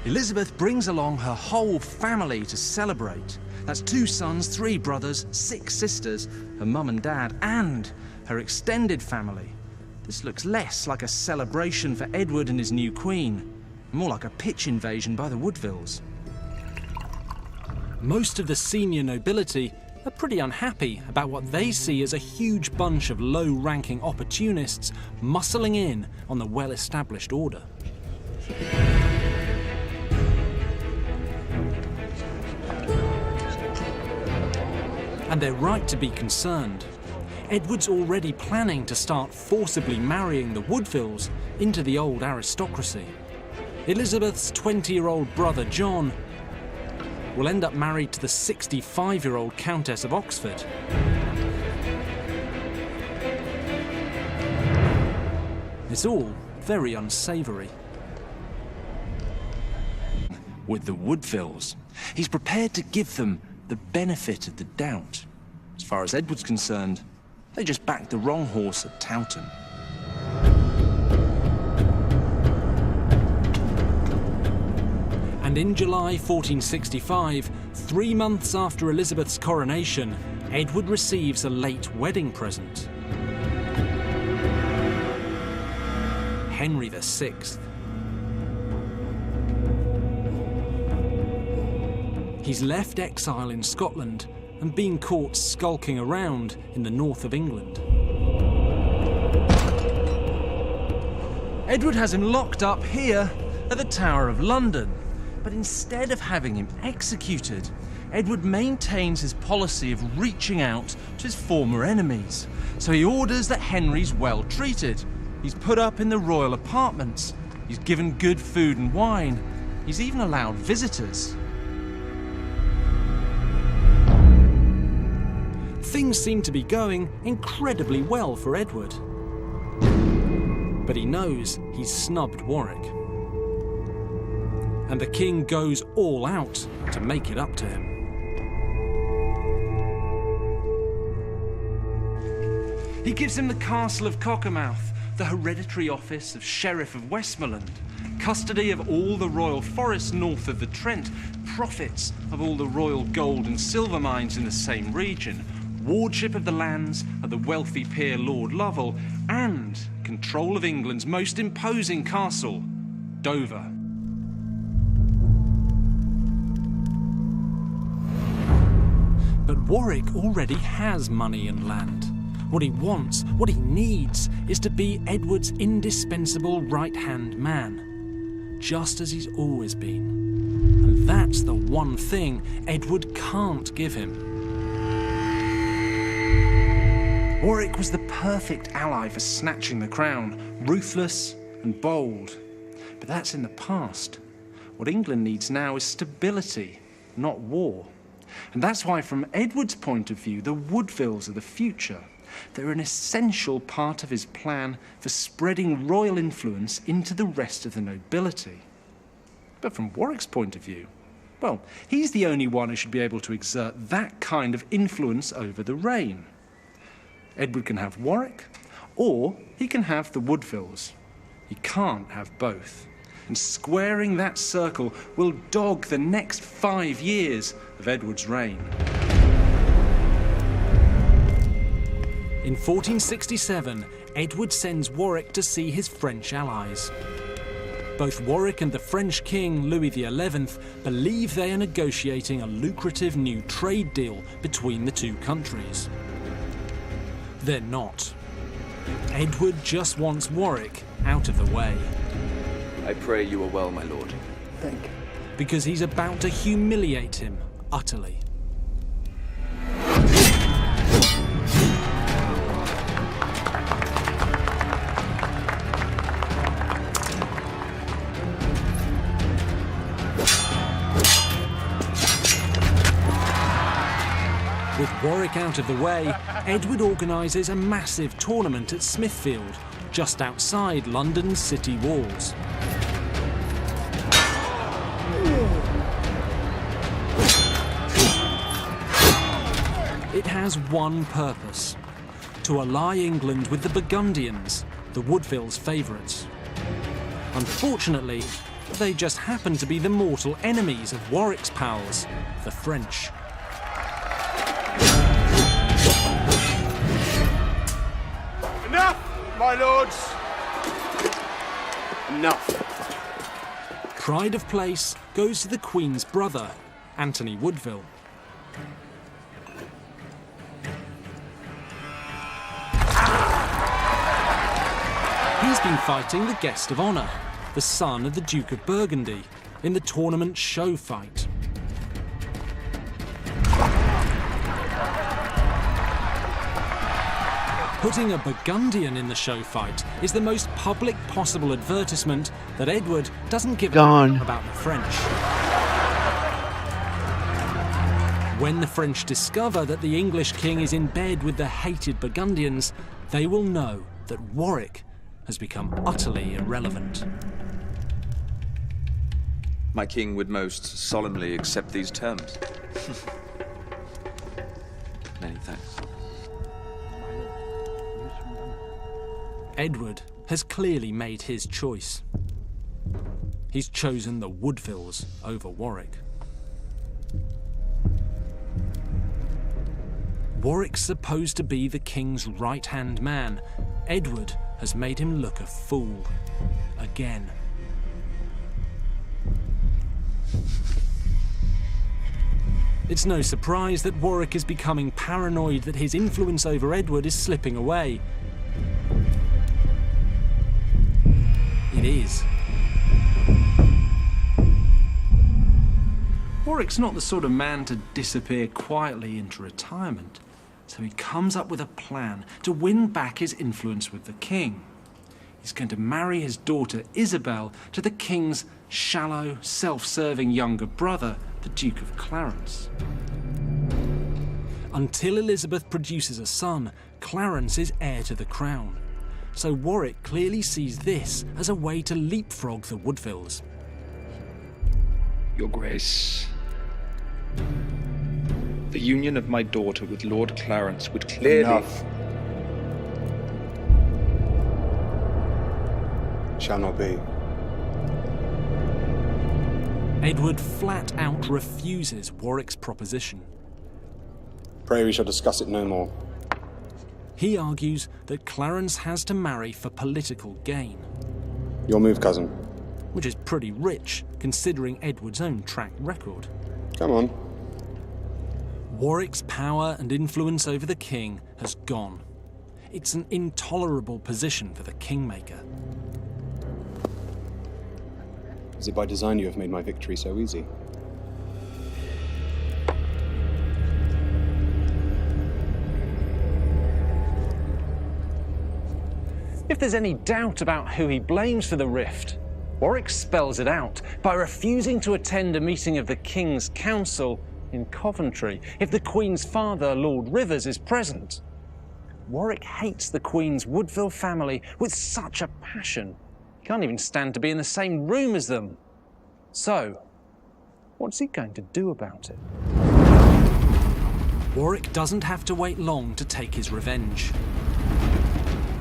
Elizabeth brings along her whole family to celebrate. That's 2 sons, 3 brothers, 6 sisters, her mum and dad, and her extended family. This looks less like a celebration for Edward and his new queen, more like a pitch invasion by the Woodvilles. Most of the senior nobility are pretty unhappy about what they see as a huge bunch of low-ranking opportunists muscling in on the well-established order. And they're right to be concerned. Edward's already planning to start forcibly marrying the Woodvilles into the old aristocracy. Elizabeth's 20-year-old brother John will end up married to the 65-year-old Countess of Oxford. It's all very unsavoury. With the Woodvilles, he's prepared to give them the benefit of the doubt. As far as Edward's concerned, they just backed the wrong horse at Towton. And in July 1465, 3 months after Elizabeth's coronation, Edward receives a late wedding present. Henry VI. He's left exile in Scotland and been caught skulking around in the north of England. Edward has him locked up here at the Tower of London. But instead of having him executed, Edward maintains his policy of reaching out to his former enemies. So he orders that Henry's well treated. He's put up in the royal apartments. He's given good food and wine. He's even allowed visitors. Things seem to be going incredibly well for Edward. But he knows he's snubbed Warwick. And the king goes all out to make it up to him. He gives him the Castle of Cockermouth, the hereditary office of Sheriff of Westmoreland, custody of all the royal forests north of the Trent, profits of all the royal gold and silver mines in the same region, wardship of the lands of the wealthy peer Lord Lovell, and control of England's most imposing castle, Dover. But Warwick already has money and land. What he wants, what he needs, is to be Edward's indispensable right-hand man, just as he's always been. And that's the one thing Edward can't give him. Warwick was the perfect ally for snatching the crown, ruthless and bold. But that's in the past. What England needs now is stability, not war. And that's why, from Edward's point of view, the Woodvilles are the future. They're an essential part of his plan for spreading royal influence into the rest of the nobility. But from Warwick's point of view, well, he's the only one who should be able to exert that kind of influence over the reign. Edward can have Warwick, or he can have the Woodvilles. He can't have both. And squaring that circle will dog the next 5 years of Edward's reign. In 1467, Edward sends Warwick to see his French allies. Both Warwick and the French king, Louis XI, believe they are negotiating a lucrative new trade deal between the two countries. They're not. Edward just wants Warwick out of the way. I pray you are well, my lord. Thank you. Because he's about to humiliate him utterly. With Warwick out of the way, Edward organises a massive tournament at Smithfield, just outside London's city walls. It has one purpose: to ally England with the Burgundians, the Woodvilles' favourites. Unfortunately, they just happen to be the mortal enemies of Warwick's pals, the French. Enough, my lords! Enough. Pride of place goes to the Queen's brother, Anthony Woodville. He's been fighting the guest of honour, the son of the Duke of Burgundy, in the tournament show fight. Putting a Burgundian in the show fight is the most public possible advertisement that Edward doesn't give a about the French. When the French discover that the English king is in bed with the hated Burgundians, they will know that Warwick has become utterly irrelevant. My king would most solemnly accept these terms. Many thanks. Edward has clearly made his choice. He's chosen the Woodvilles over Warwick. Warwick's supposed to be the king's right-hand man. Edward has made him look a fool. Again. It's no surprise that Warwick is becoming paranoid that his influence over Edward is slipping away. It is. Warwick's not the sort of man to disappear quietly into retirement, so he comes up with a plan to win back his influence with the king. He's going to marry his daughter Isabel to the king's shallow, self-serving younger brother, the Duke of Clarence. Until Elizabeth produces a son, Clarence is heir to the crown. So Warwick clearly sees this as a way to leapfrog the Woodvilles. Your Grace, the union of my daughter with Lord Clarence would clearly... Enough. Shall not be. Edward flat out refuses Warwick's proposition. Pray we shall discuss it no more. He argues that Clarence has to marry for political gain. Your move, cousin. Which is pretty rich, considering Edward's own track record. Come on. Warwick's power and influence over the king has gone. It's an intolerable position for the kingmaker. Is it by design you have made my victory so easy? If there's any doubt about who he blames for the rift, Warwick spells it out by refusing to attend a meeting of the King's Council in Coventry if the Queen's father, Lord Rivers, is present. Warwick hates the Queen's Woodville family with such a passion, he can't even stand to be in the same room as them. So, what's he going to do about it? Warwick doesn't have to wait long to take his revenge.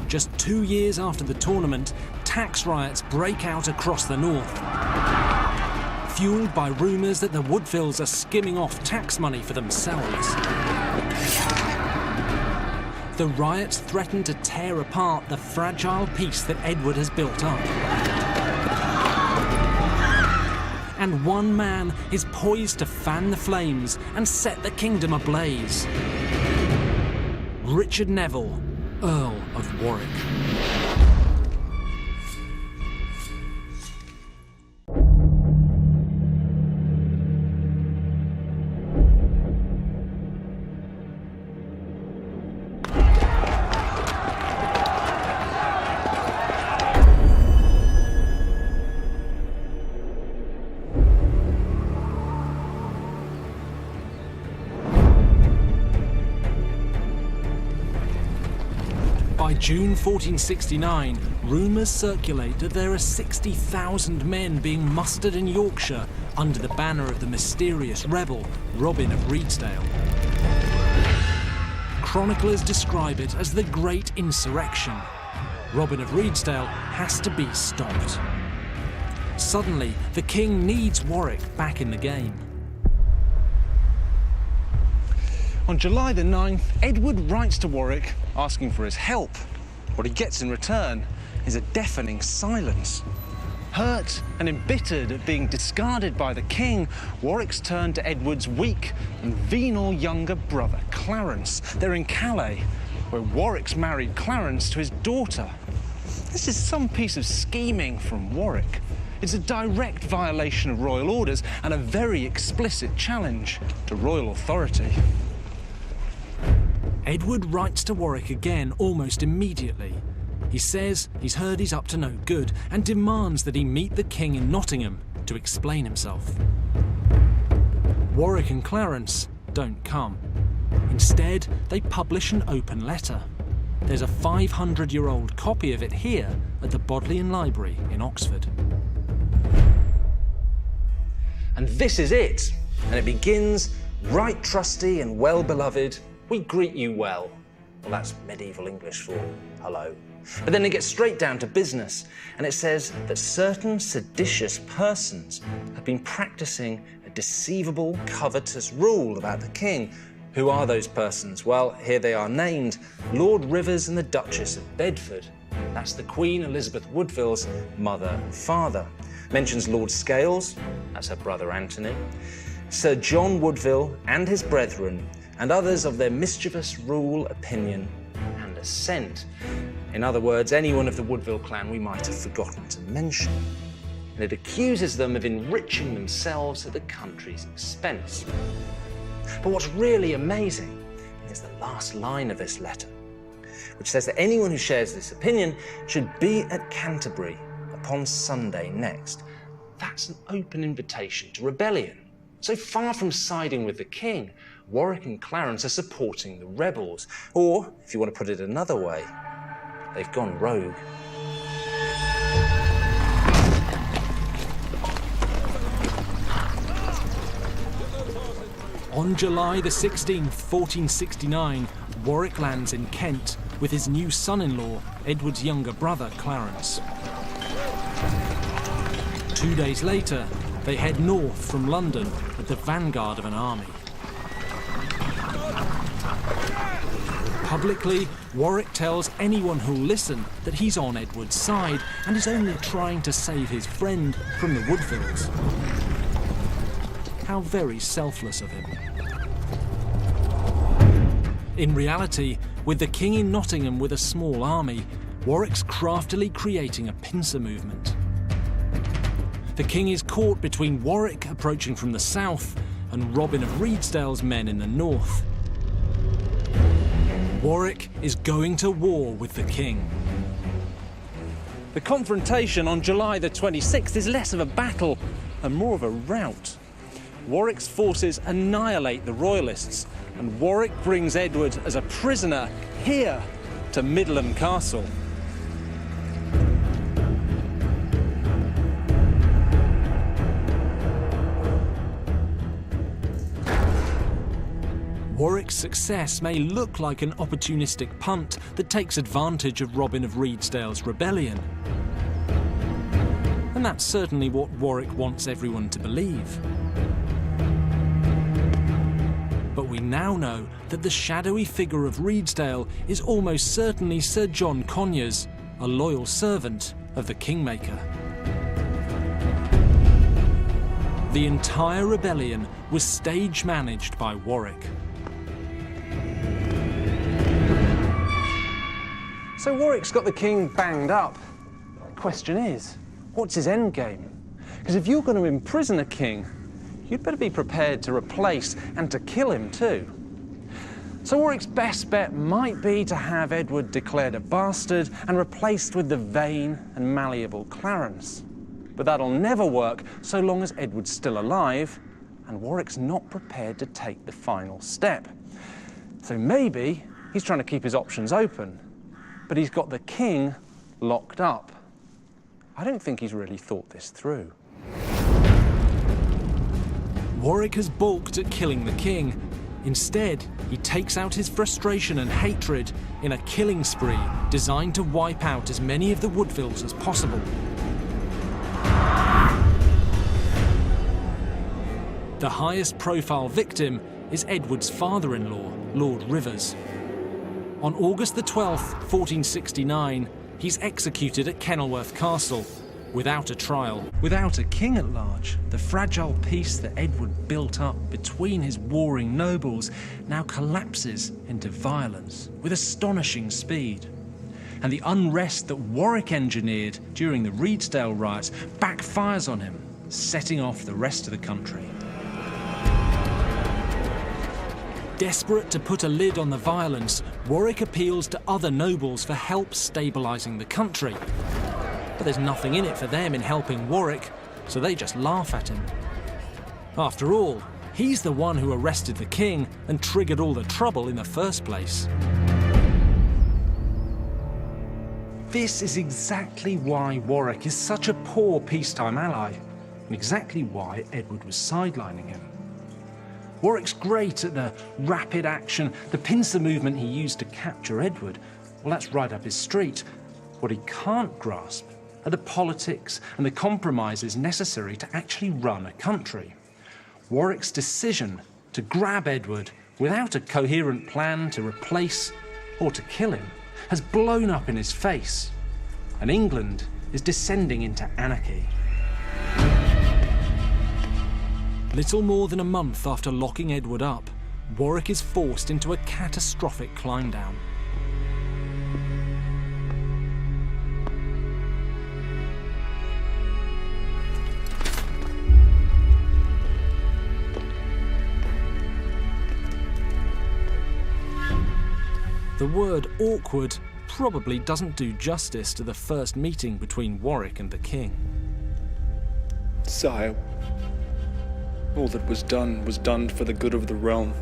Just 2 years after the tournament, tax riots break out across the north. Fueled by rumours that the Woodvilles are skimming off tax money for themselves. The riots threaten to tear apart the fragile peace that Edward has built up. And one man is poised to fan the flames and set the kingdom ablaze. Richard Neville, Earl of Warwick. By June 1469, rumours circulate that there are 60,000 men being mustered in Yorkshire under the banner of the mysterious rebel, Robin of Redesdale. Chroniclers describe it as the Great Insurrection. Robin of Redesdale has to be stopped. Suddenly, the king needs Warwick back in the game. On July the 9th, Edward writes to Warwick asking for his help. What he gets in return is a deafening silence. Hurt and embittered at being discarded by the king, Warwick's turned to Edward's weak and venal younger brother, Clarence. They're in Calais, where Warwick's married Clarence to his daughter. This is some piece of scheming from Warwick. It's a direct violation of royal orders and a very explicit challenge to royal authority. Edward writes to Warwick again almost immediately. He says he's heard he's up to no good and demands that he meet the king in Nottingham to explain himself. Warwick and Clarence don't come. Instead, they publish an open letter. There's a 500-year-old copy of it here at the Bodleian Library in Oxford. And this is it. And it begins, "Right trusty and well-beloved, we greet you well." Well, that's medieval English for hello. But then it gets straight down to business, and it says that certain seditious persons have been practicing a deceivable, covetous rule about the king. Who are those persons? Well, here they are named: Lord Rivers and the Duchess of Bedford. That's the Queen Elizabeth Woodville's mother and father. Mentions Lord Scales, that's her brother Anthony, Sir John Woodville and his brethren, and others of their mischievous rule, opinion, and assent. In other words, anyone of the Woodville clan we might have forgotten to mention. And it accuses them of enriching themselves at the country's expense. But what's really amazing is the last line of this letter, which says that anyone who shares this opinion should be at Canterbury upon Sunday next. That's an open invitation to rebellion. So far from siding with the king, Warwick and Clarence are supporting the rebels. Or, if you want to put it another way, they've gone rogue. On July the 16th, 1469, Warwick lands in Kent with his new son-in-law, Edward's younger brother, Clarence. 2 days later, they head north from London at the vanguard of an army. Publicly, Warwick tells anyone who'll listen that he's on Edward's side and is only trying to save his friend from the Woodvilles. How very selfless of him. In reality, with the king in Nottingham with a small army, Warwick's craftily creating a pincer movement. The king is caught between Warwick approaching from the south and Robin of Redesdale's men in the north. Warwick is going to war with the king. The confrontation on July the 26th is less of a battle and more of a rout. Warwick's forces annihilate the royalists, and Warwick brings Edward as a prisoner here to Middleham Castle. Warwick's success may look like an opportunistic punt that takes advantage of Robin of Redesdale's rebellion. And that's certainly what Warwick wants everyone to believe. But we now know that the shadowy figure of Redesdale is almost certainly Sir John Conyers, a loyal servant of the Kingmaker. The entire rebellion was stage managed by Warwick. So Warwick's got the king banged up. The question is, what's his end game? Because if you're going to imprison a king, you'd better be prepared to replace and to kill him too. So Warwick's best bet might be to have Edward declared a bastard and replaced with the vain and malleable Clarence. But that'll never work so long as Edward's still alive and Warwick's not prepared to take the final step. So maybe he's trying to keep his options open, but he's got the king locked up. I don't think he's really thought this through. Warwick has balked at killing the king. Instead, he takes out his frustration and hatred in a killing spree designed to wipe out as many of the Woodvilles as possible. The highest profile victim is Edward's father-in-law, Lord Rivers. On August the 12th, 1469, he's executed at Kenilworth Castle, without a trial, without a king at large. The fragile peace that Edward built up between his warring nobles now collapses into violence with astonishing speed. And the unrest that Warwick engineered during the Redesdale riots backfires on him, setting off the rest of the country. Desperate to put a lid on the violence, Warwick appeals to other nobles for help stabilising the country. But there's nothing in it for them in helping Warwick, so they just laugh at him. After all, he's the one who arrested the king and triggered all the trouble in the first place. This is exactly why Warwick is such a poor peacetime ally, and exactly why Edward was sidelining him. Warwick's great at the rapid action, the pincer movement he used to capture Edward. Well, that's right up his street. What he can't grasp are the politics and the compromises necessary to actually run a country. Warwick's decision to grab Edward without a coherent plan to replace or to kill him has blown up in his face, and England is descending into anarchy. Little more than a month after locking Edward up, Warwick is forced into a catastrophic climb down. The word awkward probably doesn't do justice to the first meeting between Warwick and the king. Sire, all that was done for the good of the realm.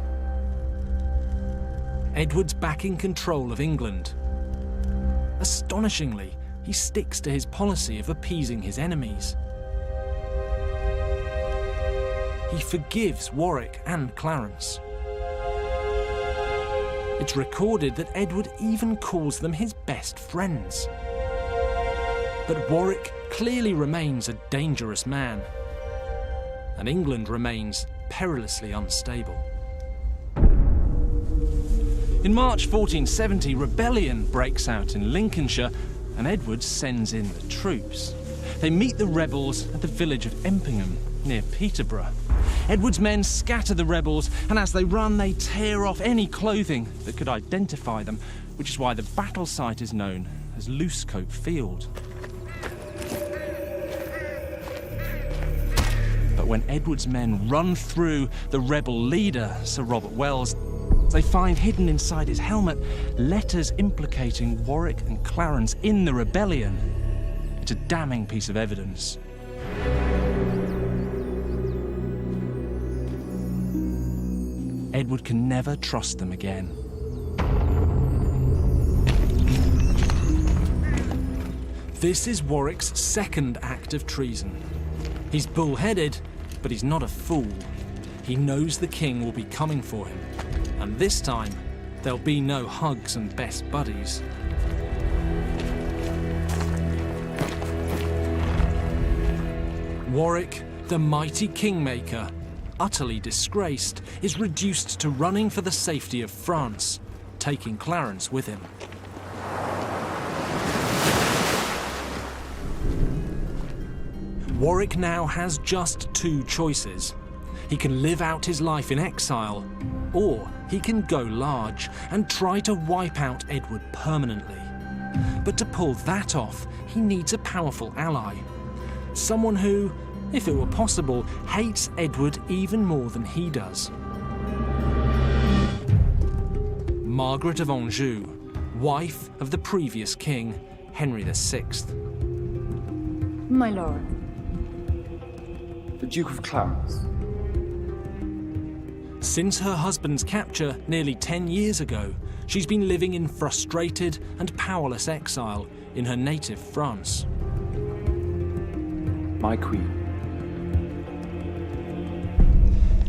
Edward's back in control of England. Astonishingly, he sticks to his policy of appeasing his enemies. He forgives Warwick and Clarence. It's recorded that Edward even calls them his best friends. But Warwick clearly remains a dangerous man, and England remains perilously unstable. In March 1470, rebellion breaks out in Lincolnshire, and Edward sends in the troops. They meet the rebels at the village of Empingham, near Peterborough. Edward's men scatter the rebels, and as they run, they tear off any clothing that could identify them, which is why the battle site is known as Loosecoat Field. But when Edward's men run through the rebel leader, Sir Robert Wells, they find hidden inside his helmet letters implicating Warwick and Clarence in the rebellion. It's a damning piece of evidence. Edward can never trust them again. This is Warwick's second act of treason. He's bull-headed, but he's not a fool. He knows the king will be coming for him, and this time there'll be no hugs and best buddies. Warwick, the mighty kingmaker, utterly disgraced, is reduced to running for the safety of France, taking Clarence with him. Warwick now has just two choices. He can live out his life in exile, or he can go large and try to wipe out Edward permanently. But to pull that off, he needs a powerful ally. Someone who, if it were possible, hates Edward even more than he does. Margaret of Anjou, wife of the previous king, Henry VI. My lord. The Duke of Clarence. Since her husband's capture nearly 10 years ago, she's been living in frustrated and powerless exile in her native France. My queen.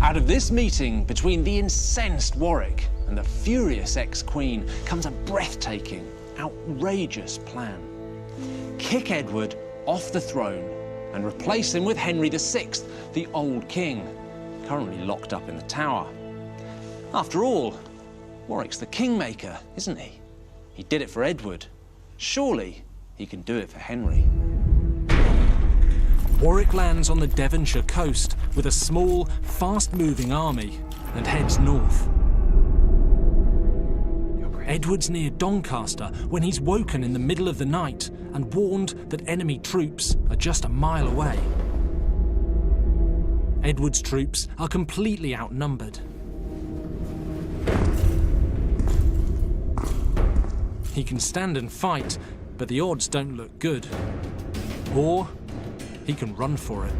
Out of this meeting between the incensed Warwick and the furious ex-queen comes a breathtaking, outrageous plan. Kick Edward off the throne and replace him with Henry VI, the old king, currently locked up in the Tower. After all, Warwick's the kingmaker, isn't he? He did it for Edward. Surely he can do it for Henry. Warwick lands on the Devonshire coast with a small, fast-moving army and heads north. Edward's near Doncaster when he's woken in the middle of the night and warned that enemy troops are just a mile away. Edward's troops are completely outnumbered. He can stand and fight, but the odds don't look good. Or he can run for it.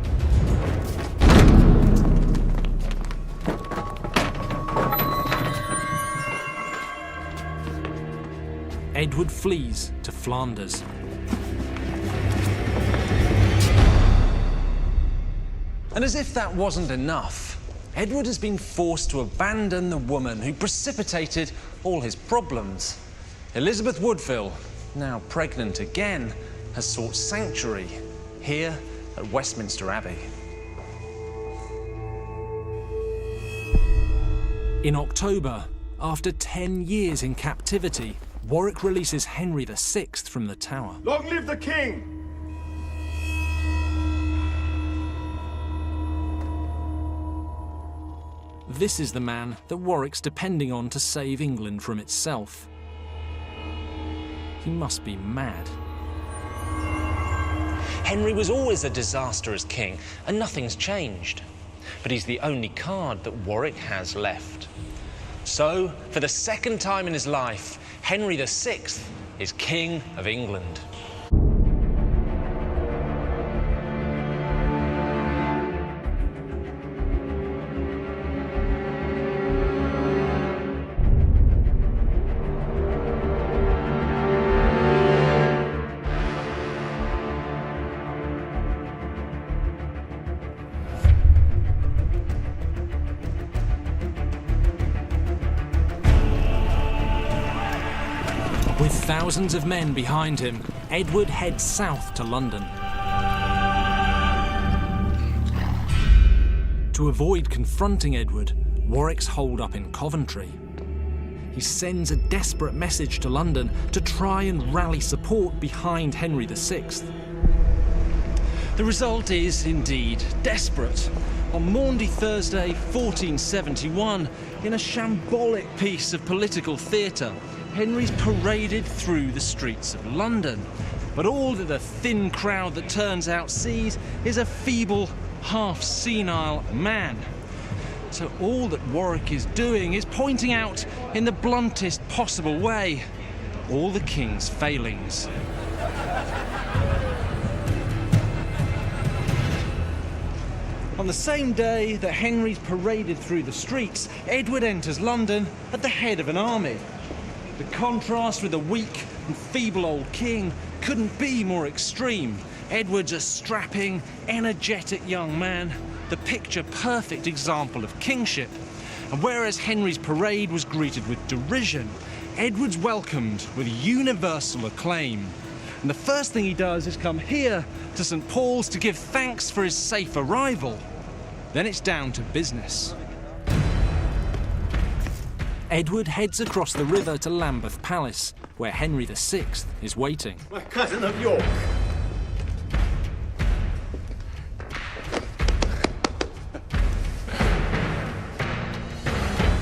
Edward flees to Flanders. And as if that wasn't enough, Edward has been forced to abandon the woman who precipitated all his problems. Elizabeth Woodville, now pregnant again, has sought sanctuary here at Westminster Abbey. In October, after 10 years in captivity, Warwick releases Henry VI from the Tower. Long live the king! This is the man that Warwick's depending on to save England from itself. He must be mad. Henry was always a disaster as king, and nothing's changed. But he's the only card that Warwick has left. So, for the second time in his life, Henry VI is King of England. With thousands of men behind him, Edward heads south to London. To avoid confronting Edward, Warwick's holed up in Coventry. He sends a desperate message to London to try and rally support behind Henry VI. The result is indeed desperate. On Maundy Thursday, 1471, in a shambolic piece of political theatre, Henry's paraded through the streets of London. But all that the thin crowd that turns out sees is a feeble, half-senile man. So all that Warwick is doing is pointing out, in the bluntest possible way, all the king's failings. On the same day that Henry's paraded through the streets, Edward enters London at the head of an army. The contrast with the weak and feeble old king couldn't be more extreme. Edward's a strapping, energetic young man, the picture-perfect example of kingship. And whereas Henry's parade was greeted with derision, Edward's welcomed with universal acclaim. And the first thing he does is come here to St. Paul's to give thanks for his safe arrival. Then it's down to business. Edward heads across the river to Lambeth Palace, where Henry VI is waiting. My cousin of York.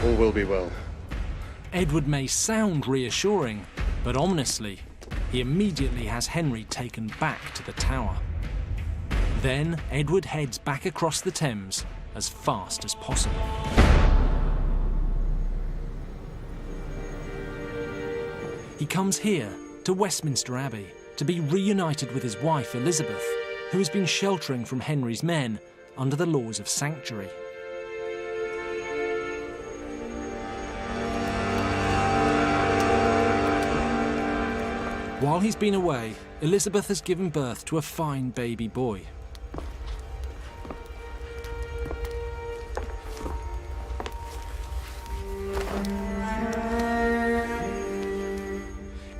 All will be well. Edward may sound reassuring, but ominously, he immediately has Henry taken back to the Tower. Then Edward heads back across the Thames as fast as possible. He comes here to Westminster Abbey to be reunited with his wife Elizabeth, who has been sheltering from Henry's men under the laws of sanctuary. While he's been away, Elizabeth has given birth to a fine baby boy.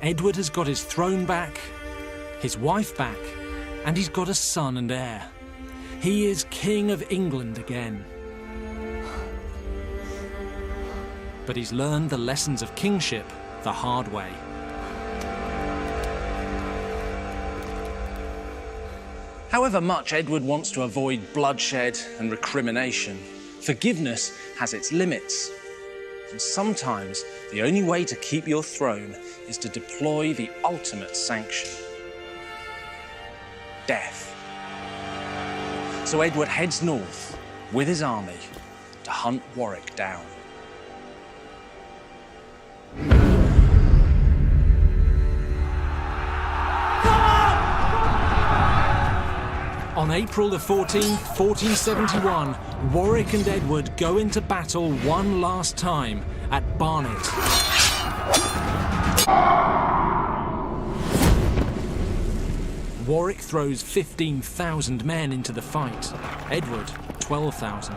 Edward has got his throne back, his wife back, and he's got a son and heir. He is King of England again. But he's learned the lessons of kingship the hard way. However much Edward wants to avoid bloodshed and recrimination, forgiveness has its limits. And sometimes the only way to keep your throne is to deploy the ultimate sanction: death. So Edward heads north with his army to hunt Warwick down. On April the 14th, 1471, Warwick and Edward go into battle one last time at Barnet. Warwick throws 15,000 men into the fight, Edward 12,000.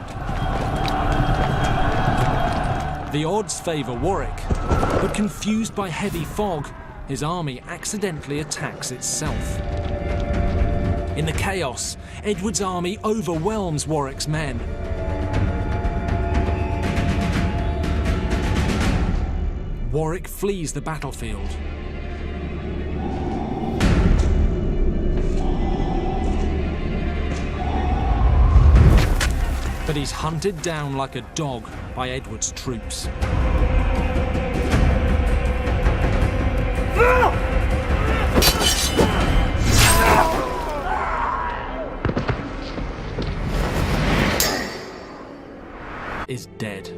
The odds favour Warwick, but confused by heavy fog, his army accidentally attacks itself. In the chaos, Edward's army overwhelms Warwick's men. Warwick flees the battlefield. But he's hunted down like a dog by Edward's troops. Is dead.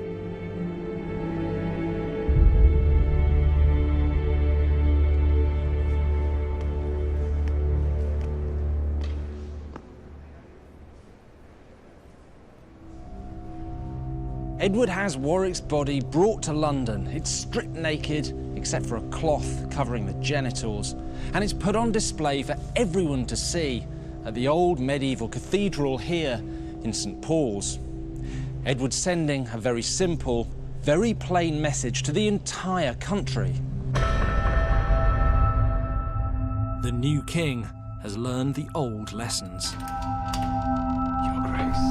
Edward has Warwick's body brought to London. It's stripped naked, except for a cloth covering the genitals, and it's put on display for everyone to see at the old medieval cathedral here in St. Paul's. Edward's sending a very simple, very plain message to the entire country. The new king has learned the old lessons. Your Grace.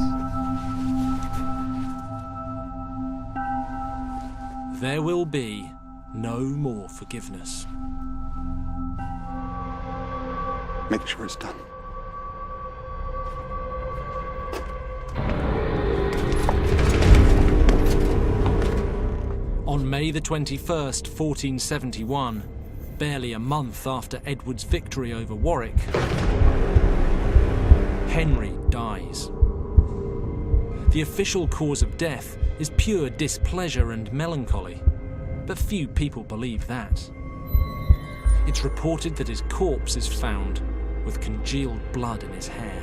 There will be no more forgiveness. Make sure it's done. On May the 21st, 1471, barely a month after Edward's victory over Warwick, Henry dies. The official cause of death is pure displeasure and melancholy, but few people believe that. It's reported that his corpse is found with congealed blood in his hair.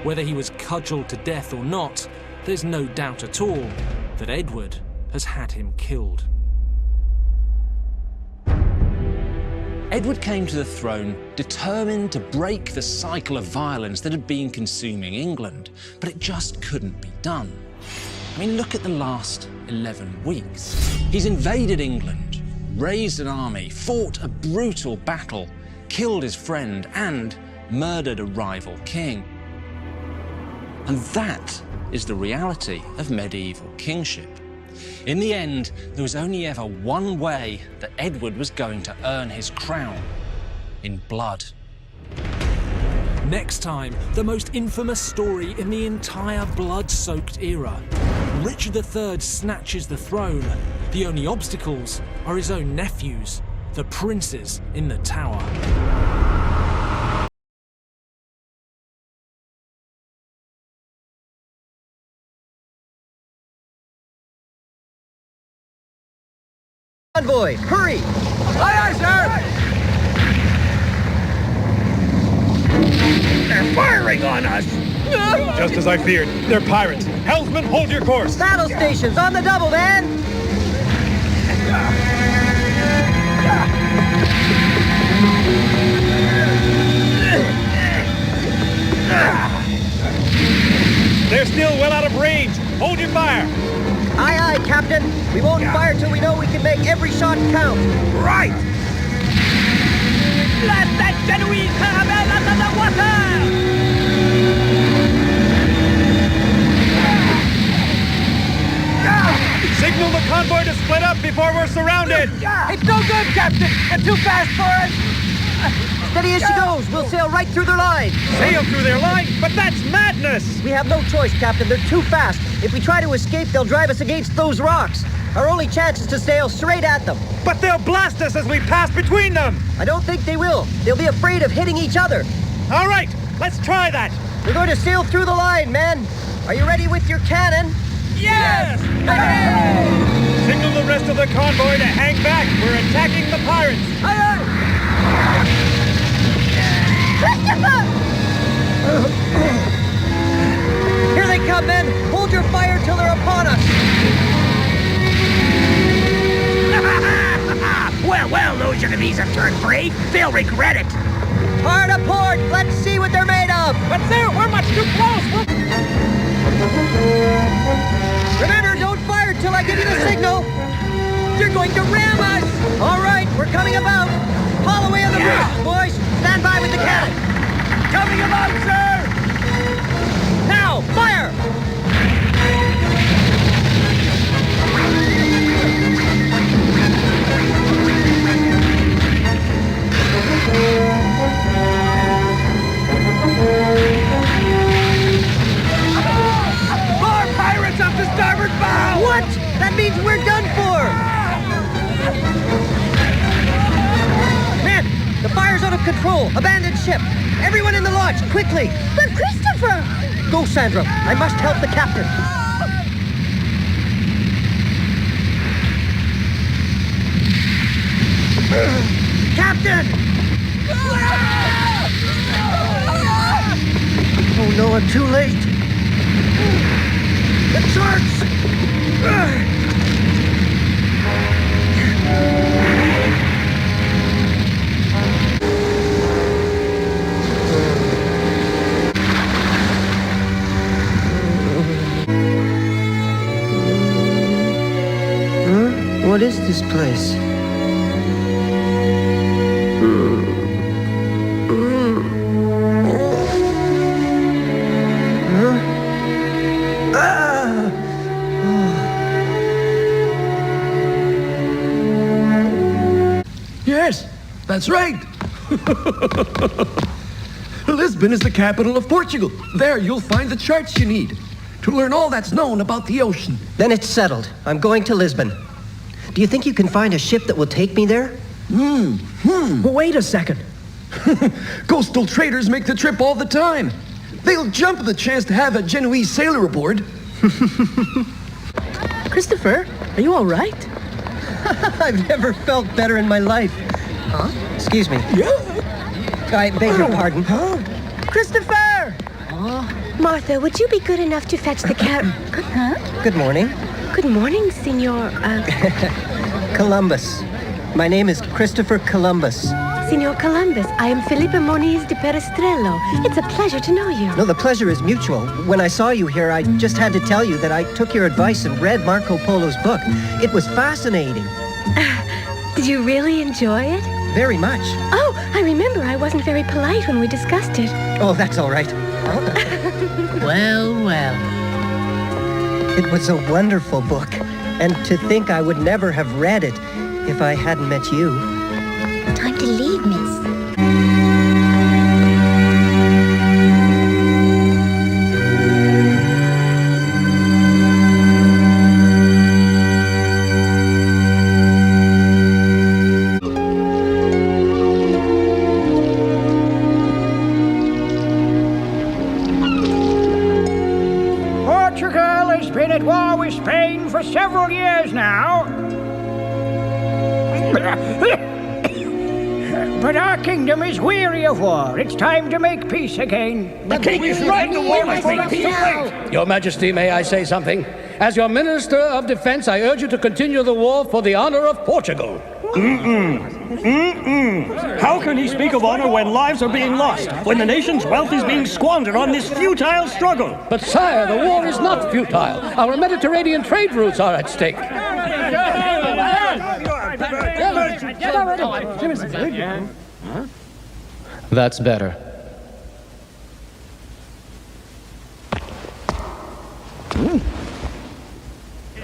Whether he was cudgeled to death or not, there's no doubt at all that Edward has had him killed. Edward came to the throne determined to break the cycle of violence that had been consuming England, but it just couldn't be done. I mean, look at the last 11 weeks. He's invaded England, raised an army, fought a brutal battle, killed his friend, and murdered a rival king. And that is the reality of medieval kingship. In the end, there was only ever one way that Edward was going to earn his crown: in blood. Next time, the most infamous story in the entire blood-soaked era. Richard III snatches the throne. The only obstacles are his own nephews, the princes in the Tower. Convoy, hurry! Aye, aye, sir! They're firing on us! Just as I feared. They're pirates. Helmsman, hold your course! Battle stations on the double, man! They're still well out of range. Hold your fire! Aye, aye, Captain. We won't fire till we know we can make every shot count. Right! Blast that Genoese caravelle under the water! Signal the convoy to split up before we're surrounded! It's no good, Captain! They're too fast for us! Steady as she goes. We'll sail right through their line. Sail through their line? But that's madness! We have no choice, Captain. They're too fast. If we try to escape, they'll drive us against those rocks. Our only chance is to sail straight at them. But they'll blast us as we pass between them! I don't think they will. They'll be afraid of hitting each other. All right, let's try that. We're going to sail through the line, men. Are you ready with your cannon? Yes! Hey! Signal the rest of the convoy to hang back. We're attacking the pirates. Aye, aye! seas have turned free. They'll regret it. Hard a port. Let's see what they're made of. But sir, we're much too close. Remember, don't fire till I give you the signal. You're going to ram us. All right, we're coming about. Haul away on the bridge, boys. Stand by with the cannon. Coming about, sir. Now, fire. More pirates off the starboard bow! What? That means we're done for! Men, the fire's out of control. Abandoned ship. Everyone in the lodge, quickly! But Christopher! Go, Sandra. I must help the captain. Captain! Oh no, I'm too late. The sharks! What is this place? Yes, that's right. Lisbon is the capital of Portugal. There you'll find the charts you need to learn all that's known about the ocean. Then it's settled. I'm going to Lisbon. Do you think you can find a ship that will take me there? Wait a second. Coastal traders make the trip all the time. They'll jump at the chance to have a Genoese sailor aboard. Christopher, are you all right? I've never felt better in my life. Huh? Excuse me. I beg your pardon. Christopher! Martha, would you be good enough to fetch the cat? Huh? Good morning. Good morning, Senor. Columbus. My name is Christopher Columbus. Senor Columbus, I am Felipe Moniz de Perestrello. It's a pleasure to know you. No, the pleasure is mutual. When I saw you here, I just had to tell you that I took your advice and read Marco Polo's book. It was fascinating. Did you really enjoy it? Very much. Oh, I remember I wasn't very polite when we discussed it. Oh, that's all right. Well, well. It was a wonderful book. And to think I would never have read it if I hadn't met you. Time to leave, miss. Portugal has been at war with Spain for several years now. But our kingdom is weary of war. It's time to make peace again. The king is right. The war must make peace. Your Majesty, may I say something? As your Minister of Defense, I urge you to continue the war for the honor of Portugal. How can he speak of honor when lives are being lost, when the nation's wealth is being squandered on this futile struggle? But sire, the war is not futile. Our Mediterranean trade routes are at stake. That's better.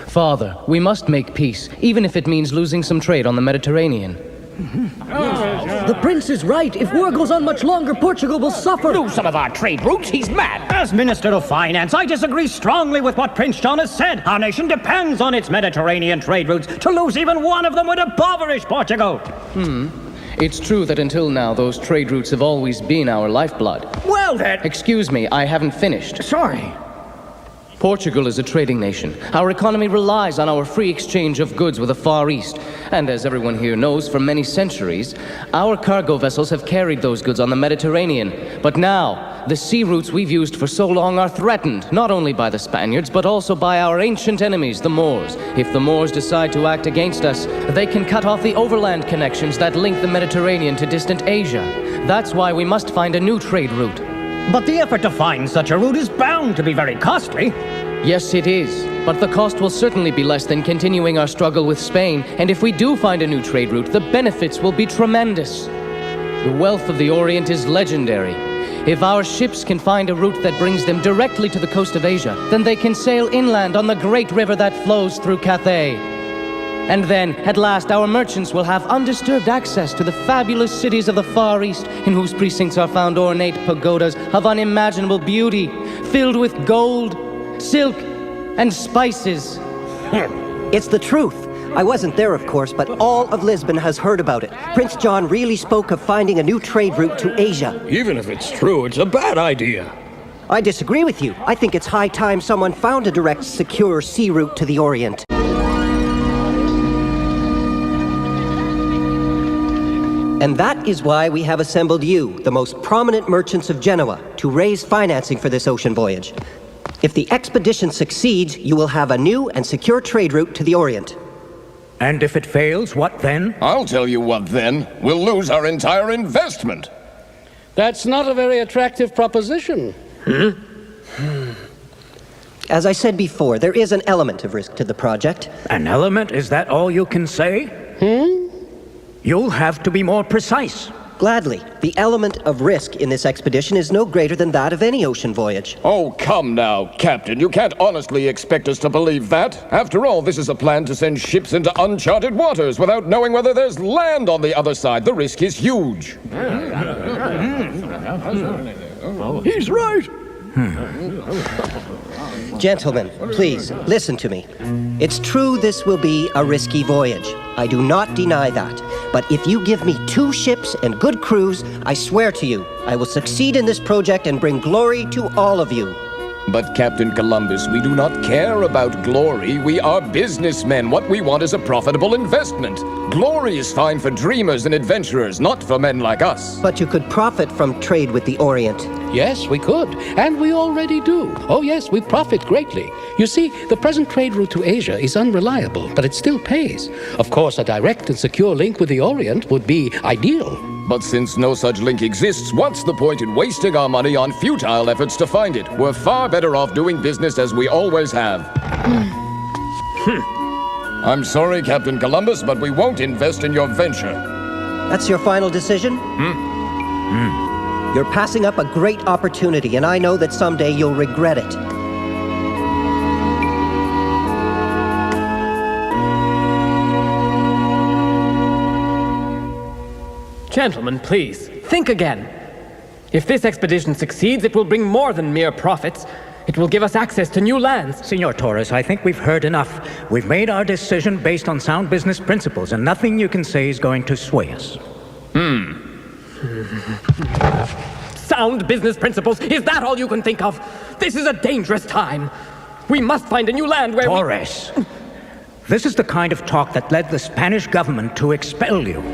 Father, we must make peace, even if it means losing some trade on the Mediterranean. The prince is right. If war goes on much longer, Portugal will suffer. Lose some of our trade routes? He's mad. As Minister of Finance, I disagree strongly with what Prince John has said. Our nation depends on its Mediterranean trade routes. To lose even one of them would impoverish Portugal. It's true that until now, those trade routes have always been our lifeblood. Well then... Excuse me, I haven't finished. Sorry. Portugal is a trading nation. Our economy relies on our free exchange of goods with the Far East. And as everyone here knows, for many centuries, our cargo vessels have carried those goods on the Mediterranean. But now, the sea routes we've used for so long are threatened, not only by the Spaniards, but also by our ancient enemies, the Moors. If the Moors decide to act against us, they can cut off the overland connections that link the Mediterranean to distant Asia. That's why we must find a new trade route. But the effort to find such a route is bound to be very costly. Yes, it is. But the cost will certainly be less than continuing our struggle with Spain, and if we do find a new trade route, the benefits will be tremendous. The wealth of the Orient is legendary. If our ships can find a route that brings them directly to the coast of Asia, then they can sail inland on the great river that flows through Cathay. And then, at last, our merchants will have undisturbed access to the fabulous cities of the Far East, in whose precincts are found ornate pagodas of unimaginable beauty, filled with gold, silk, and spices. It's the truth. I wasn't there, of course, but all of Lisbon has heard about it. Prince John really spoke of finding a new trade route to Asia. Even if it's true, it's a bad idea. I disagree with you. I think it's high time someone found a direct, secure sea route to the Orient. And that is why we have assembled you, the most prominent merchants of Genoa, to raise financing for this ocean voyage. If the expedition succeeds, you will have a new and secure trade route to the Orient. And if it fails, what then? I'll tell you what then. We'll lose our entire investment. That's not a very attractive proposition. As I said before, there is an element of risk to the project. An element? Is that all you can say? You'll have to be more precise. Gladly. The element of risk in this expedition is no greater than that of any ocean voyage. Oh, come now, Captain. You can't honestly expect us to believe that. After all, this is a plan to send ships into uncharted waters without knowing whether there's land on the other side. The risk is huge. He's right. Gentlemen, please, listen to me. It's true this will be a risky voyage. I do not deny that. But if you give me 2 ships and good crews, I swear to you, I will succeed in this project and bring glory to all of you. But, Captain Columbus, we do not care about glory. We are businessmen. What we want is a profitable investment. Glory is fine for dreamers and adventurers, not for men like us. But you could profit from trade with the Orient. Yes, we could. And we already do. Oh, yes, we profit greatly. You see, the present trade route to Asia is unreliable, but it still pays. Of course, a direct and secure link with the Orient would be ideal. But since no such link exists, what's the point in wasting our money on futile efforts to find it? We're far better off doing business as we always have. I'm sorry, Captain Columbus, but we won't invest in your venture. That's your final decision? You're passing up a great opportunity, and I know that someday you'll regret it. Gentlemen, please, think again. If this expedition succeeds, it will bring more than mere profits. It will give us access to new lands. Senor Torres, I think we've heard enough. We've made our decision based on sound business principles, and nothing you can say is going to sway us. Sound business principles? Is that all you can think of? This is a dangerous time. We must find a new land where Torres, this is the kind of talk that led the Spanish government to expel you.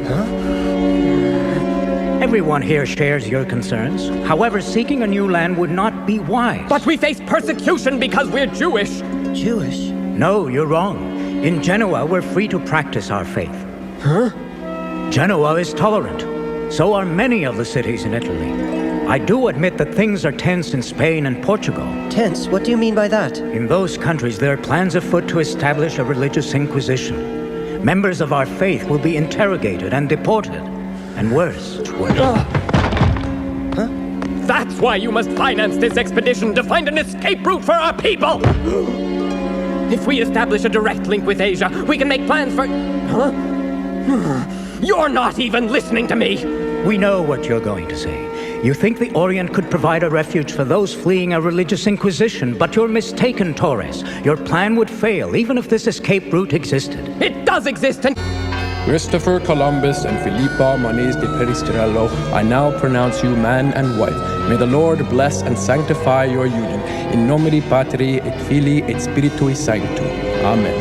Everyone here shares your concerns. However, seeking a new land would not be wise. But we face persecution because we're Jewish. Jewish? No, you're wrong. In Genoa, we're free to practice our faith. Genoa is tolerant. So are many of the cities in Italy. I do admit that things are tense in Spain and Portugal. Tense? What do you mean by that? In those countries, there are plans afoot to establish a religious inquisition. Members of our faith will be interrogated and deported. And worse. That's why you must finance this expedition, to find an escape route for our people! If we establish a direct link with Asia, we can make plans for... You're not even listening to me! We know what you're going to say. You think the Orient could provide a refuge for those fleeing a religious inquisition, but you're mistaken, Torres. Your plan would fail, even if this escape route existed. It does exist, and... Christopher Columbus and Filippa Moniz de Peristrello, I now pronounce you man and wife. May the Lord bless and sanctify your union. In nomine Patri et Filii et Spiritui Sancto. Amen.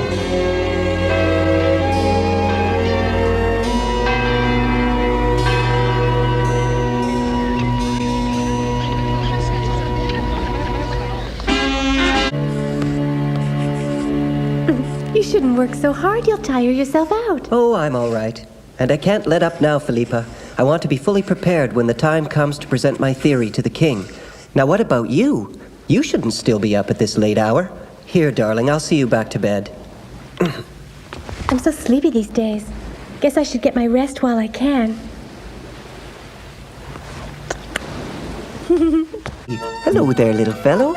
shouldn't work so hard. You'll tire yourself out. Oh, I'm all right. And I can't let up now, Philippa. I want to be fully prepared when the time comes to present my theory to the king. Now, what about you? You shouldn't still be up at this late hour. Here, darling, I'll see you back to bed. I'm so sleepy these days. Guess I should get my rest while I can. Hello there, little fellow.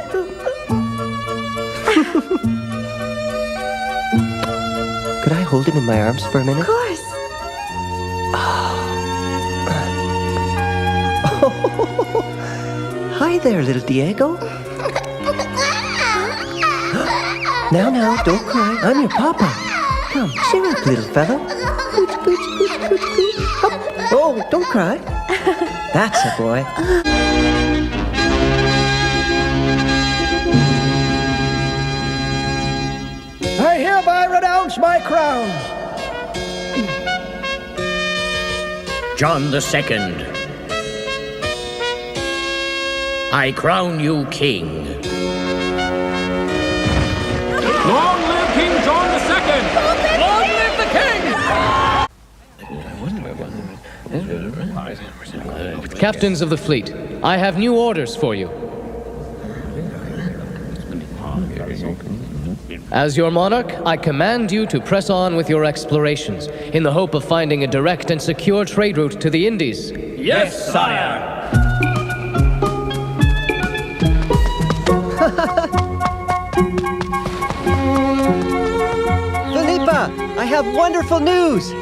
Could I hold him in my arms for a minute? Of course. Hi there, little Diego. Now, don't cry. I'm your papa. Come, cheer up, little fellow. Gooch, gooch, gooch, gooch, gooch. Up. Oh, don't cry. That's a boy. I hereby renounce my crown. John II, I crown you king. Long live King John II! Long live the king! Captains of the fleet, I have new orders for you. As your monarch, I command you to press on with your explorations in the hope of finding a direct and secure trade route to the Indies. Yes, sire! Philippa, I have wonderful news.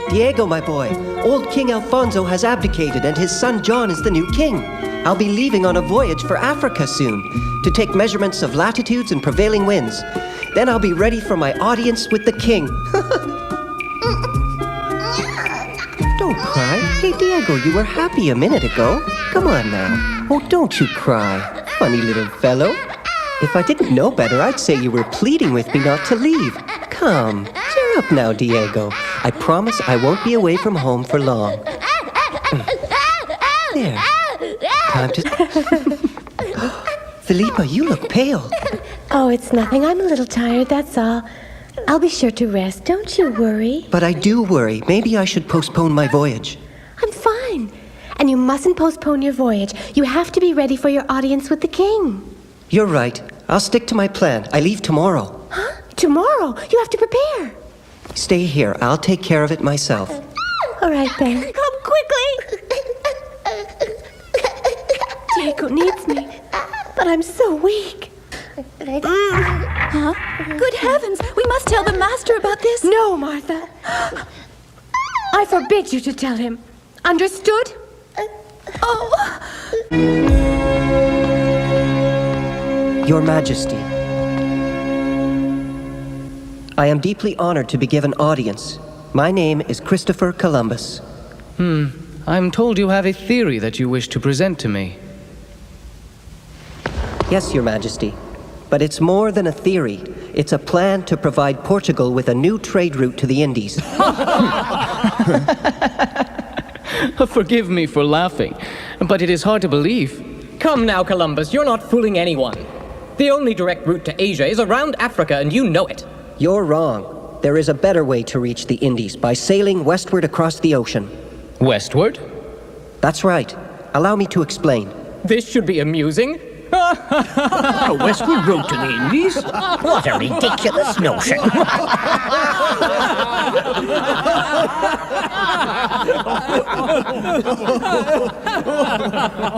Diego, my boy, old King Alfonso has abdicated and his son John is the new king. I'll be leaving on a voyage for Africa soon to take measurements of latitudes and prevailing winds. Then I'll be ready for my audience with the king. Don't cry. Hey, Diego, you were happy a minute ago. Come on now. Oh, don't you cry. Funny little fellow. If I didn't know better, I'd say you were pleading with me not to leave. Come, cheer up now, Diego. I promise I won't be away from home for long. There. Time to... Philippa, you look pale. Oh, it's nothing. I'm a little tired, that's all. I'll be sure to rest. Don't you worry. But I do worry. Maybe I should postpone my voyage. I'm fine. And you mustn't postpone your voyage. You have to be ready for your audience with the king. You're right. I'll stick to my plan. I leave tomorrow. Huh? Tomorrow? You have to prepare. Stay here. I'll take care of it myself. All right, then. Come quickly! Diego needs me, but I'm so weak. Huh? Good heavens! We must tell the master about this. No, Martha. I forbid you to tell him. Understood? Oh. Your Majesty, I am deeply honored to be given audience. My name is Christopher Columbus. I'm told you have a theory that you wish to present to me. Yes, Your Majesty. But it's more than a theory. It's a plan to provide Portugal with a new trade route to the Indies. Forgive me for laughing, but it is hard to believe. Come now, Columbus, you're not fooling anyone. The only direct route to Asia is around Africa, and you know it. You're wrong. There is a better way to reach the Indies, by sailing westward across the ocean. Westward? That's right. Allow me to explain. This should be amusing. A westward route to the Indies? What a ridiculous notion.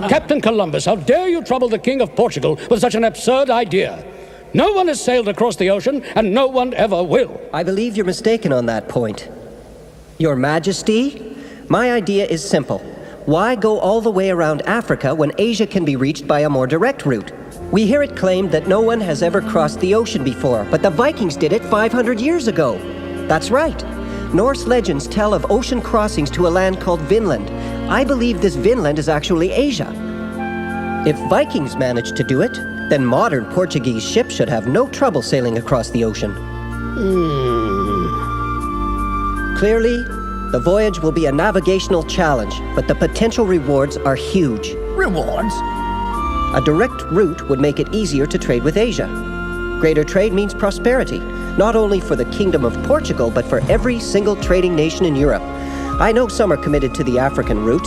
Captain Columbus, how dare you trouble the King of Portugal with such an absurd idea? No one has sailed across the ocean, and no one ever will. I believe you're mistaken on that point. Your Majesty, my idea is simple. Why go all the way around Africa when Asia can be reached by a more direct route? We hear it claimed that no one has ever crossed the ocean before, but the Vikings did it 500 years ago. That's right. Norse legends tell of ocean crossings to a land called Vinland. I believe this Vinland is actually Asia. If Vikings managed to do it, then modern Portuguese ships should have no trouble sailing across the ocean. Clearly, the voyage will be a navigational challenge, but the potential rewards are huge. Rewards? A direct route would make it easier to trade with Asia. Greater trade means prosperity. not only for the Kingdom of Portugal, but for every single trading nation in Europe. I know some are committed to the African route,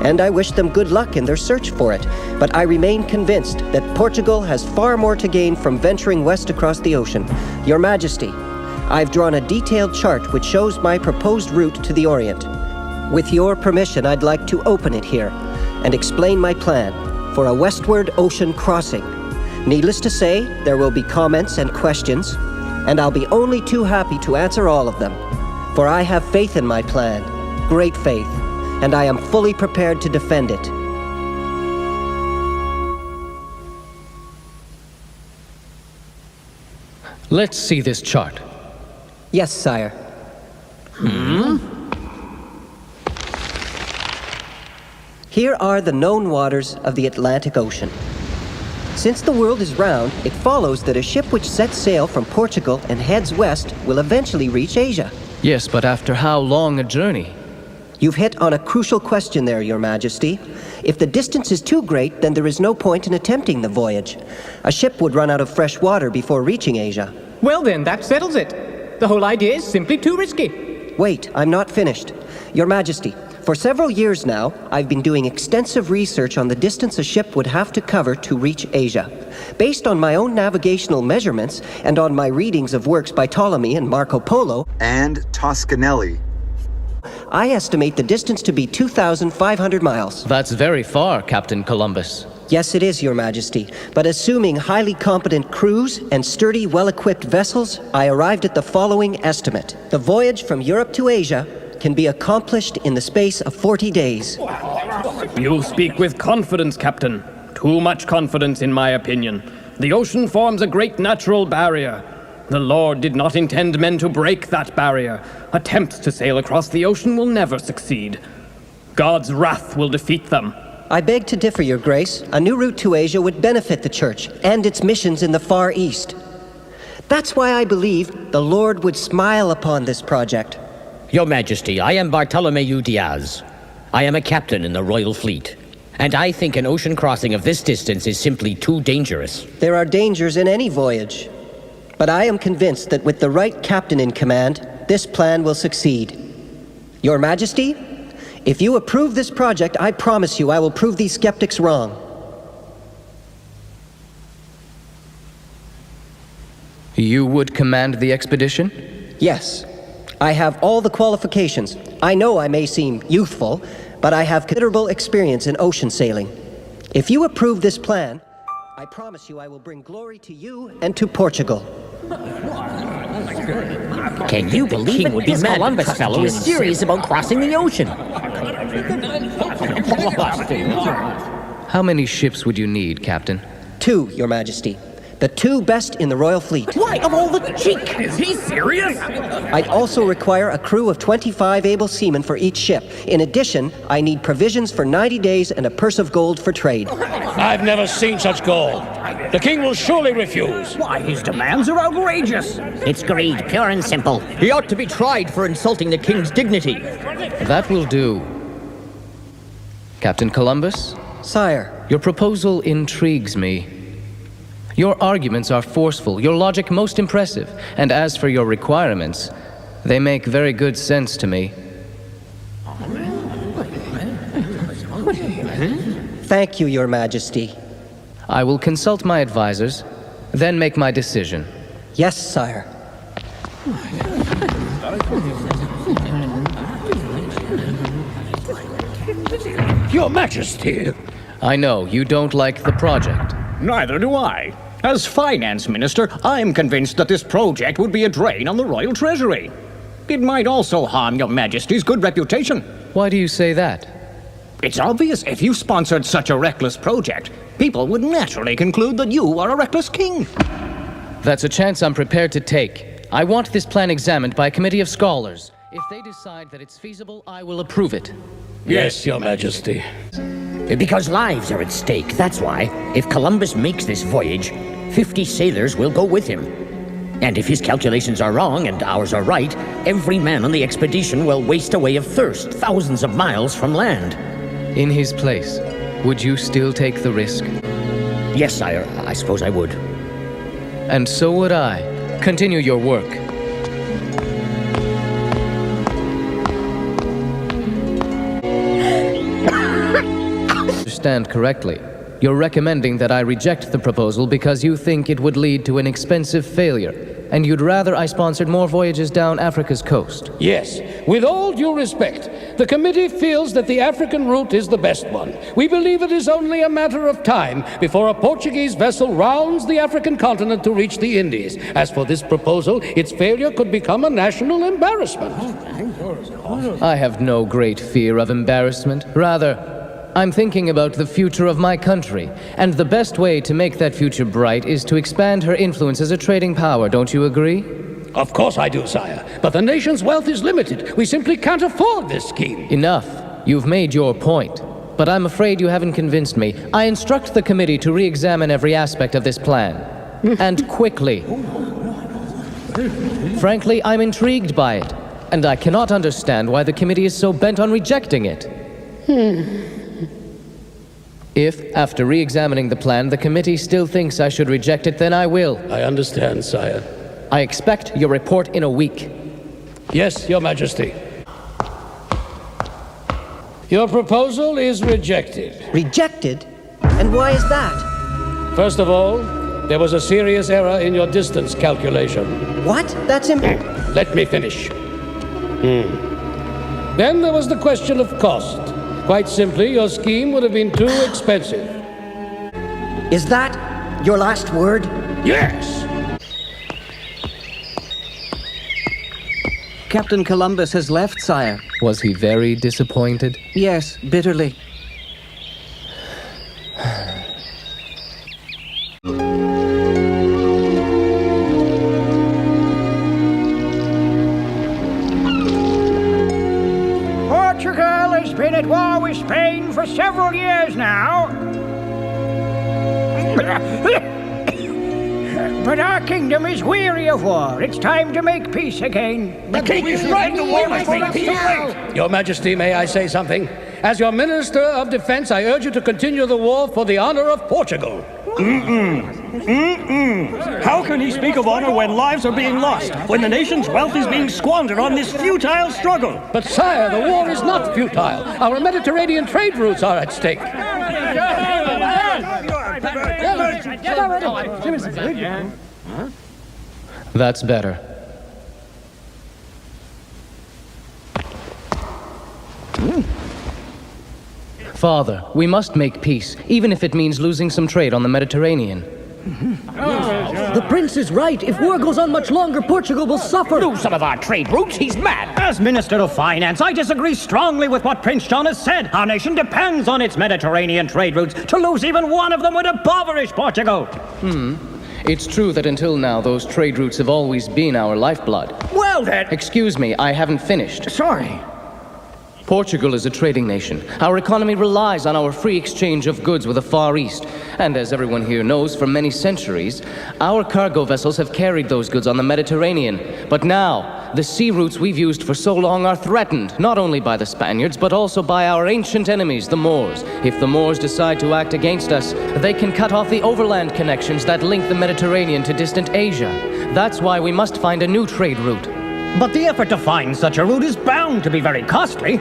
and I wish them good luck in their search for it, but I remain convinced that Portugal has far more to gain from venturing west across the ocean. Your Majesty, I've drawn a detailed chart which shows my proposed route to the Orient. With your permission, I'd like to open it here and explain my plan for a westward ocean crossing. Needless to say, there will be comments and questions, and I'll be only too happy to answer all of them. For I have faith in my plan, great faith, and I am fully prepared to defend it. Let's see this chart. Yes, sire. Here are the known waters of the Atlantic Ocean. Since the world is round, it follows that a ship which sets sail from Portugal and heads west will eventually reach Asia. Yes, but after how long a journey? You've hit on a crucial question there, Your Majesty. If the distance is too great, then there is no point in attempting the voyage. A ship would run out of fresh water before reaching Asia. Well then, that settles it. The whole idea is simply too risky. Wait, I'm not finished. Your Majesty, for several years now, I've been doing extensive research on the distance a ship would have to cover to reach Asia. Based on my own navigational measurements and on my readings of works by Ptolemy and Marco Polo and Toscanelli, I estimate the distance to be 2,500 miles. That's very far, Captain Columbus. Yes, it is, Your Majesty. But assuming highly competent crews and sturdy, well-equipped vessels, I arrived at the following estimate. The voyage from Europe to Asia can be accomplished in the space of 40 days. You speak with confidence, Captain. Too much confidence, in my opinion. The ocean forms a great natural barrier. The Lord did not intend men to break that barrier. Attempts to sail across the ocean will never succeed. God's wrath will defeat them. I beg to differ, Your Grace. A new route to Asia would benefit the Church and its missions in the Far East. That's why I believe the Lord would smile upon this project. Your Majesty, I am Bartolomeu Diaz. I am a captain in the Royal Fleet, and I think an ocean crossing of this distance is simply too dangerous. There are dangers in any voyage, but I am convinced that with the right captain in command, this plan will succeed. Your Majesty, if you approve this project, I promise you I will prove these skeptics wrong. You would command the expedition? Yes. I have all the qualifications. I know I may seem youthful, but I have considerable experience in ocean sailing. If you approve this plan, I promise you I will bring glory to you and to Portugal. Can you believe it? This Columbus fellow is serious about crossing the ocean. How many ships would you need, Captain? 2, Your Majesty. The 2 best in the Royal Fleet. Why, of all the cheek! Is he serious? I'd also require a crew of 25 able seamen for each ship. In addition, I need provisions for 90 days and a purse of gold for trade. I've never seen such gold. The king will surely refuse. Why, his demands are outrageous. It's greed, pure and simple. He ought to be tried for insulting the king's dignity. That will do. Captain Columbus? Sire. Your proposal intrigues me. Your arguments are forceful, your logic most impressive, and as for your requirements, they make very good sense to me. Thank you, Your Majesty. I will consult my advisors, then make my decision. Yes, sire. Your Majesty! I know, you don't like the project. Neither do I. As finance minister, I'm convinced that this project would be a drain on the royal treasury. It might also harm Your Majesty's good reputation. Why do you say that? It's obvious if you sponsored such a reckless project, people would naturally conclude that you are a reckless king. That's a chance I'm prepared to take. I want this plan examined by a committee of scholars. If they decide that it's feasible, I will approve it. Yes, Your Majesty. Because lives are at stake, that's why. If Columbus makes this voyage, 50 sailors will go with him. And if his calculations are wrong and ours are right, every man on the expedition will waste away of thirst thousands of miles from land. In his place, would you still take the risk? Yes, sire, I suppose I would. And so would I. Continue your work. Understand correctly. You're recommending that I reject the proposal because you think it would lead to an expensive failure, and you'd rather I sponsored more voyages down Africa's coast. Yes, with all due respect, the committee feels that the African route is the best one. We believe it is only a matter of time before a Portuguese vessel rounds the African continent to reach the Indies. As for this proposal, its failure could become a national embarrassment. I have no great fear of embarrassment. Rather, I'm thinking about the future of my country, and the best way to make that future bright is to expand her influence as a trading power, don't you agree? Of course I do, sire. But the nation's wealth is limited. We simply can't afford this scheme. Enough. You've made your point. But I'm afraid you haven't convinced me. I instruct the committee to re-examine every aspect of this plan. And quickly. Frankly, I'm intrigued by it. And I cannot understand why the committee is so bent on rejecting it. If, after re-examining the plan, the committee still thinks I should reject it, then I will. I understand, sire. I expect your report in a week. Yes, Your Majesty. Your proposal is rejected. Rejected? And why is that? First of all, there was a serious error in your distance calculation. What? That's Let me finish. Then there was the question of cost. Quite simply, your scheme would have been too expensive. Is that your last word? Yes! Captain Columbus has left, sire. Was he very disappointed? Yes, bitterly. Portugal has been at war with Spain for several years now. But our kingdom is weary of war. It's time to make peace again. The king is right. The war must make peace. Your Majesty, may I say something? As your Minister of Defense, I urge you to continue the war for the honor of Portugal. How can he speak of honor when lives are being lost, when the nation's wealth is being squandered on this futile struggle? But sire, the war is not futile. Our Mediterranean trade routes are at stake. That's better. Father, we must make peace, even if it means losing some trade on the Mediterranean. The prince is right. If war goes on much longer, Portugal will suffer. Lose some of our trade routes? He's mad. As Minister of Finance, I disagree strongly with what Prince John has said. Our nation depends on its Mediterranean trade routes. To lose even one of them would impoverish Portugal. It's true that until now, those trade routes have always been our lifeblood. Well then... Excuse me, I haven't finished. Sorry. Portugal is a trading nation. Our economy relies on our free exchange of goods with the Far East. And as everyone here knows, for many centuries, our cargo vessels have carried those goods on the Mediterranean. But now, the sea routes we've used for so long are threatened, not only by the Spaniards, but also by our ancient enemies, the Moors. If the Moors decide to act against us, they can cut off the overland connections that link the Mediterranean to distant Asia. That's why we must find a new trade route. But the effort to find such a route is bound to be very costly.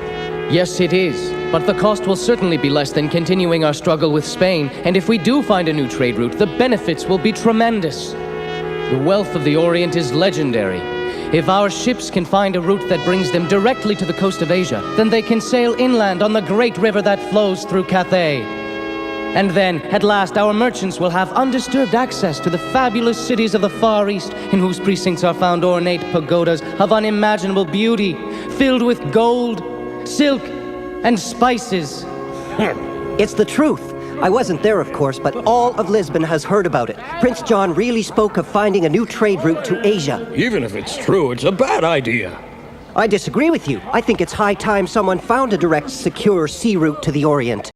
Yes, it is. But the cost will certainly be less than continuing our struggle with Spain. And if we do find a new trade route, the benefits will be tremendous. The wealth of the Orient is legendary. If our ships can find a route that brings them directly to the coast of Asia, then they can sail inland on the great river that flows through Cathay. And then, at last, our merchants will have undisturbed access to the fabulous cities of the Far East, in whose precincts are found ornate pagodas of unimaginable beauty, filled with gold, silk, and spices. It's the truth. I wasn't there, of course, but all of Lisbon has heard about it. Prince John really spoke of finding a new trade route to Asia. Even if it's true, it's a bad idea. I disagree with you. I think it's high time someone found a direct, secure sea route to the Orient.